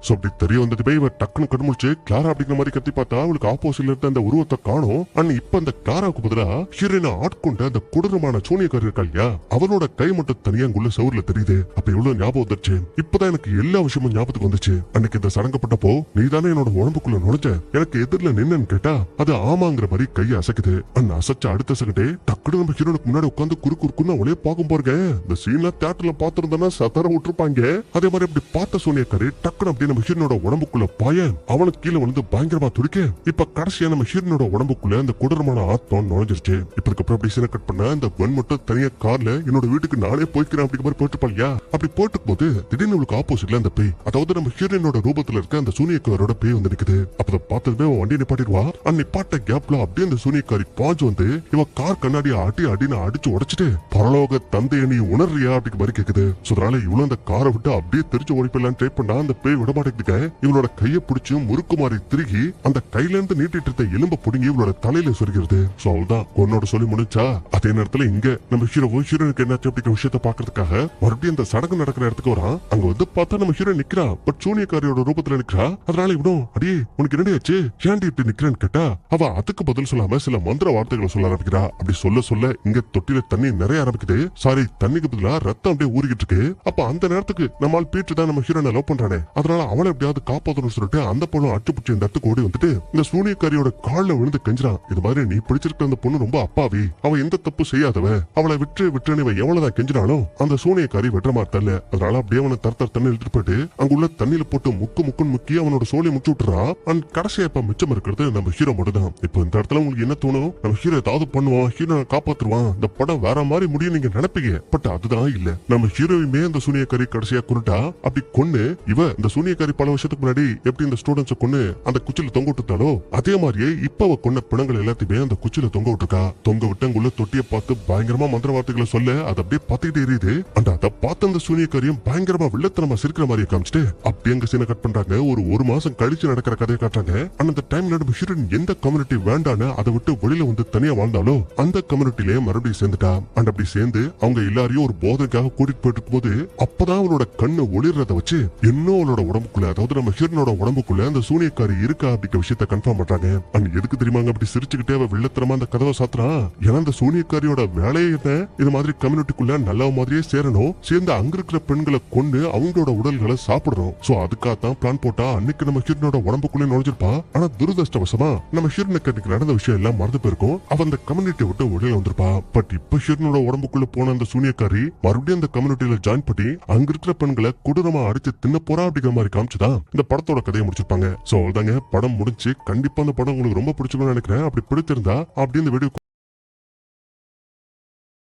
சோ அப்படி தெரிய வந்ததுமே இவ டக்குன்னு கண்முழிச்சு கிளாரா அப்படிங்கிற மாதிரி கத்தி பார்த்தா அவளுக்கு ஆப்போசிட்ல இருந்த அந்த உருவத்தை காணும். அண்ட் இப்ப அந்த கிளாராவுக்கு பதிலா ஹீரோயினை ஆட்கொண்ட அந்த கொடூரமான சூனியக்காரி இருக்கா இல்லையா, அவளோட கை மட்டும் தனியா அங்குள்ள சவுர்ல தெரியுது. அப்ப எவ்வளவு ஞாபகம் வந்துருச்சு. இப்பதான் எனக்கு எல்லா விஷயமும் ஞாபகத்துக்கு வந்துச்சு. அன்னைக்கு இந்த சடங்கப்பட்டப்போ நீதானே என்னோட உடம்புக்குள்ள நுழைஞ்ச, எனக்கு எதிரில நின்னு கேட்டா அது ஆமாங்கிற மாதிரி கையை அசைக்குது. அண்ட் அசைச்ச அடுத்த செகண்டே டக்குனு நம்ம ஹீரோனுக்கு முன்னாடி உட்காந்து குறுக்குன்னு அவளே பார்க்கும் பாருங்க. இந்த சீன்ல தியேட்டர்ல பாத்துருந்தா சதற விட்டுருப்பாங்க. அதே மாதிரி அப்படி பார்த்த சூனியக்காரி டக்குனு அப்படியே நம்ம ஹீரோனோட உடம்புக்குள்ள பாய அவனுக்கு கீழே வந்து பயங்கரமா துடிக்க இப்ப கடைசியா நம்ம ஹீரோனோட உடம்புக்குள்ள அந்த கொடூரமான ஆத்மம் நுழைஞ்சிருச்சு. இப்ப அதுக்கப்புறம் அப்படி சீனை கட் பண்ண அந்த கன் மட்டும் தனியா கார்ல என்னோட வீட்டுக்கு நானே போய்க்கிறேன் அப்படிங்கிற மாதிரி போயிட்டு இல்லையா. அப்படி போயிட்டு போது திடீர்னு உங்களுக்கு ஆப்போசிட்ல அந்த பேய், அதாவது நம்ம ஹீரோனோட ரூபத்துல இருக்க அந்த சூனியக்காரோட பேய் வந்து நிக்குது. அப்ப பார்த்ததுமே வண்டி நிப்பாட்டிடுவா. நிப்பாட்ட கேப்ல அப்படியே அந்த சூனியக்காரி பாஞ்சு வந்து இவ கார் கண்ணாடியை அடின்னு அடிச்சு உடைச்சிட்டு பரலோக தந்தைய நீ உணர்றியா அப்படிங்கிற மாதிரி கேக்குது. அதனால இவ்வளவு அந்த காரை விட்டு அப்படியே தெரிச்சு ஓடிப்பலாம் ட்ரை பண்ணா அந்த பேய் விட மாட்டேங்குதுங்க. இவனோட கையை பிடிச்சு முறுக்கு மாதிரி திருகி அந்த கையில இருந்து நீட்டிட்டு இருந்த எலும்ப புடுங்கி இவளோட தலையில சொருகிறது. சோ அவள்தான் உன்னோட சொல்லி முடிச்சா. அதே நேரத்துல இங்க நம்ம ஹீரோனுக்கு என்னாச்சு அப்படிங்கிற விஷயத்த பாக்குறதுக்காக மறுபடியும் அந்த சடங்கு நடக்கிற இடத்துக்கு வரான். அங்க வந்து பார்த்தா நம்ம ஹீரோ நிக்கிறா. பட் சூனியக்காரியோட ரூபத்துல நிக்கிறா. அதனால இவனும் அடியே உனக்கு என்னடியாச்சு, ஏன்டி இப்படி நிக்கிறேன்னு கேட்டா அவ அதுக்கு பதில் சொல்லாம சில மந்திர வார்த்தைகளை சொல்ல ஆரம்பிக்கிறா. அப்படி சொல்ல இங்க தொட்டில தண்ணி நிறைய ஆரம்பிக்குது. சாரி, தண்ணிக்கு பதிலா ரத்தம் அப்படியே ஊறிக்கிட்டு இருக்கு. அப்ப அந்த நேரத்துக்கு நம்மால் பீட்டு தான் நம்ம ஹீரோனை லவ் பண்றானே, அதனால அவளை எப்படியாவது காப்பாத்தணும்னு சொல்லிட்டு அந்த பொண்ணு அச்சுப்பிடிச்சு இந்த இடத்துக்கு ஓடி வந்துட்டு இந்த சூனியக்காரியோட கால்ல விழுந்து கெஞ்சிரான். இது மாதிரி நீ பிடிச்சிருக்க அந்த பொண்ணு ரொம்ப அப்பாவி, அவ எந்த தப்பு செய்யாதவ, அவளை விட்டுன்னு இவன் எவ்வளவுதான் கெஞ்சினாலும் அந்த சூனியக்காரி வெட்டுற மாதிரி தரல. அதனால அப்படியே அவனை தர தண்ணி எடுத்துட்டு போயிட்டு அங்குள்ள தண்ணியில போட்டு முக்குன்னு முக்கி அவனோட சோழியை முச்சு விட்டுறான். அண்ட் கடைசியா இப்ப மிச்சம் இருக்கிறது நம்ம ஹீரோ மட்டும் தான். இப்போ இந்த இடத்துல உங்களுக்கு என்ன தோணும், நம்ம ஹீரோ ஏதாவது பண்ணுவான், ஹீரோ காப்பாத்துருவான், இந்த படம் வேற மாதிரி முடியும் நீங்க நினைப்பீங்க. பட் அதுதான் இல்ல. நம்ம ஹீரோயுமே அந்த சூனியக்காரி கடைசியா கொண்டுட்டா. அப்படி கொன்னு இவ இந்த சூனியக்காரி பல வருஷத்துக்கு முன்னாடி எப்படி இந்த ஸ்டூடெண்ட்ஸ கொன்னு அந்த குச்சில தொங்க விட்டுட்டாலோ அதே மாதிரியே இப்ப அவ கொன்ன பிணங்கள் எல்லாத்தையுமே அந்த குச்சில தொங்க விட்டுருக்கா. தொங்க விட்டு அங்குள்ள தொட்டியை பார்த்து பயங்கரமா மந்திர வார்த்தைகளை சொல்ல அது அப்படியே பார்த்துக்கிட்டே எரியுது. அந்த அதை பார்த்து அந்த சூனியக்காரியும் பயங்கரமா வில்லத்தனமா சிரிக்கிற மாதிரி காமிச்சிட்டு அப்படியே அங்க சீனை கட் பண்றாங்க. ஒரு மாசம் கழிச்சு நடக்கிற கதையை காட்டுறாங்க. அந்த டைம்ல நம்ம ஹீரோயின் எந்த கம்யூனிட்டி வேண்டான்னு அதை விட்டு வெளியில வந்து தனியா வாழ்ந்தாலோ அந்த கம்யூனிட்டிலேயே மறுபடியும் சேர்ந்துட்டா. அண்ட் அப்படி சேர்ந்து அவங்க எல்லாரையும் ஒரு போதைக்காக கூட்டிட்டு போயிட்டு போது அப்பதான் அவளோட கண்ணு ஒளிர்றத வச்சு இன்னும் அவளோட உடம்புக்குள்ள, அதாவது நம்ம ஹீரோனோட உடம்புக்குள்ள அந்த சூனியக்காரி இருக்கா அப்படிங்கிற விஷயத்த கன்ஃபார்ம் பண்றாங்க. அண்ட் எதுக்கு தெரியுமாங்க அப்படி சிரிச்சுக்கிட்டே அவ வில்லத்தனமா அந்த கதவை சாத்துறான். ஏன்னா அந்த சூனியக்காரியோட வேலையை என்ன, இது மாதிரி கம்யூனிட்டிக்குள்ள நல்ல மாதிரியே சேரணும், சேர்ந்து அங்க இருக்கிற பெண்களை கொண்டு அவங்களோட உடல்களை சாப்பிடணும். சோ அதுக்காகத்தான் பிளான் போட்டா. அன்னைக்கு நம்ம ஹீரோனோட உடம்புக்குள்ளே நுழைஞ்சிருப்பா. ஆனா துரதிருஷ்டவசமா நம்ம ஹீரோனுக்கு அன்னைக்கு நடந்த விஷயம் எல்லாம் மறந்து போயிருக்கும். அவ அந்த கம்யூனிட்டியை விட்டு வெளியில வந்திருப்பா. பட் இப்ப ஹீரோனோட உடம்புக்குள்ள போன அந்த சூனியக்காரி மறுபடியும் அந்த கம்யூனிட்டியில ஜாயின் பண்ணி அங்க இருக்கிற பெண்களை கொடூரமா அடிச்சு தின்ன போறா அப்படிங்கிற மாதிரி காமிச்சுதான் இந்த படத்தோட கதையை முடிச்சிருப்பாங்க. சோ அதாங்க படம் முடிஞ்சு. கண்டிப்பா அந்த படம் உங்களுக்கு ரொம்ப பிடிச்சிருக்கும்னு நினைக்கிறேன். அப்படி பிடிச்சிருந்தா அப்படி இந்த வீடியோ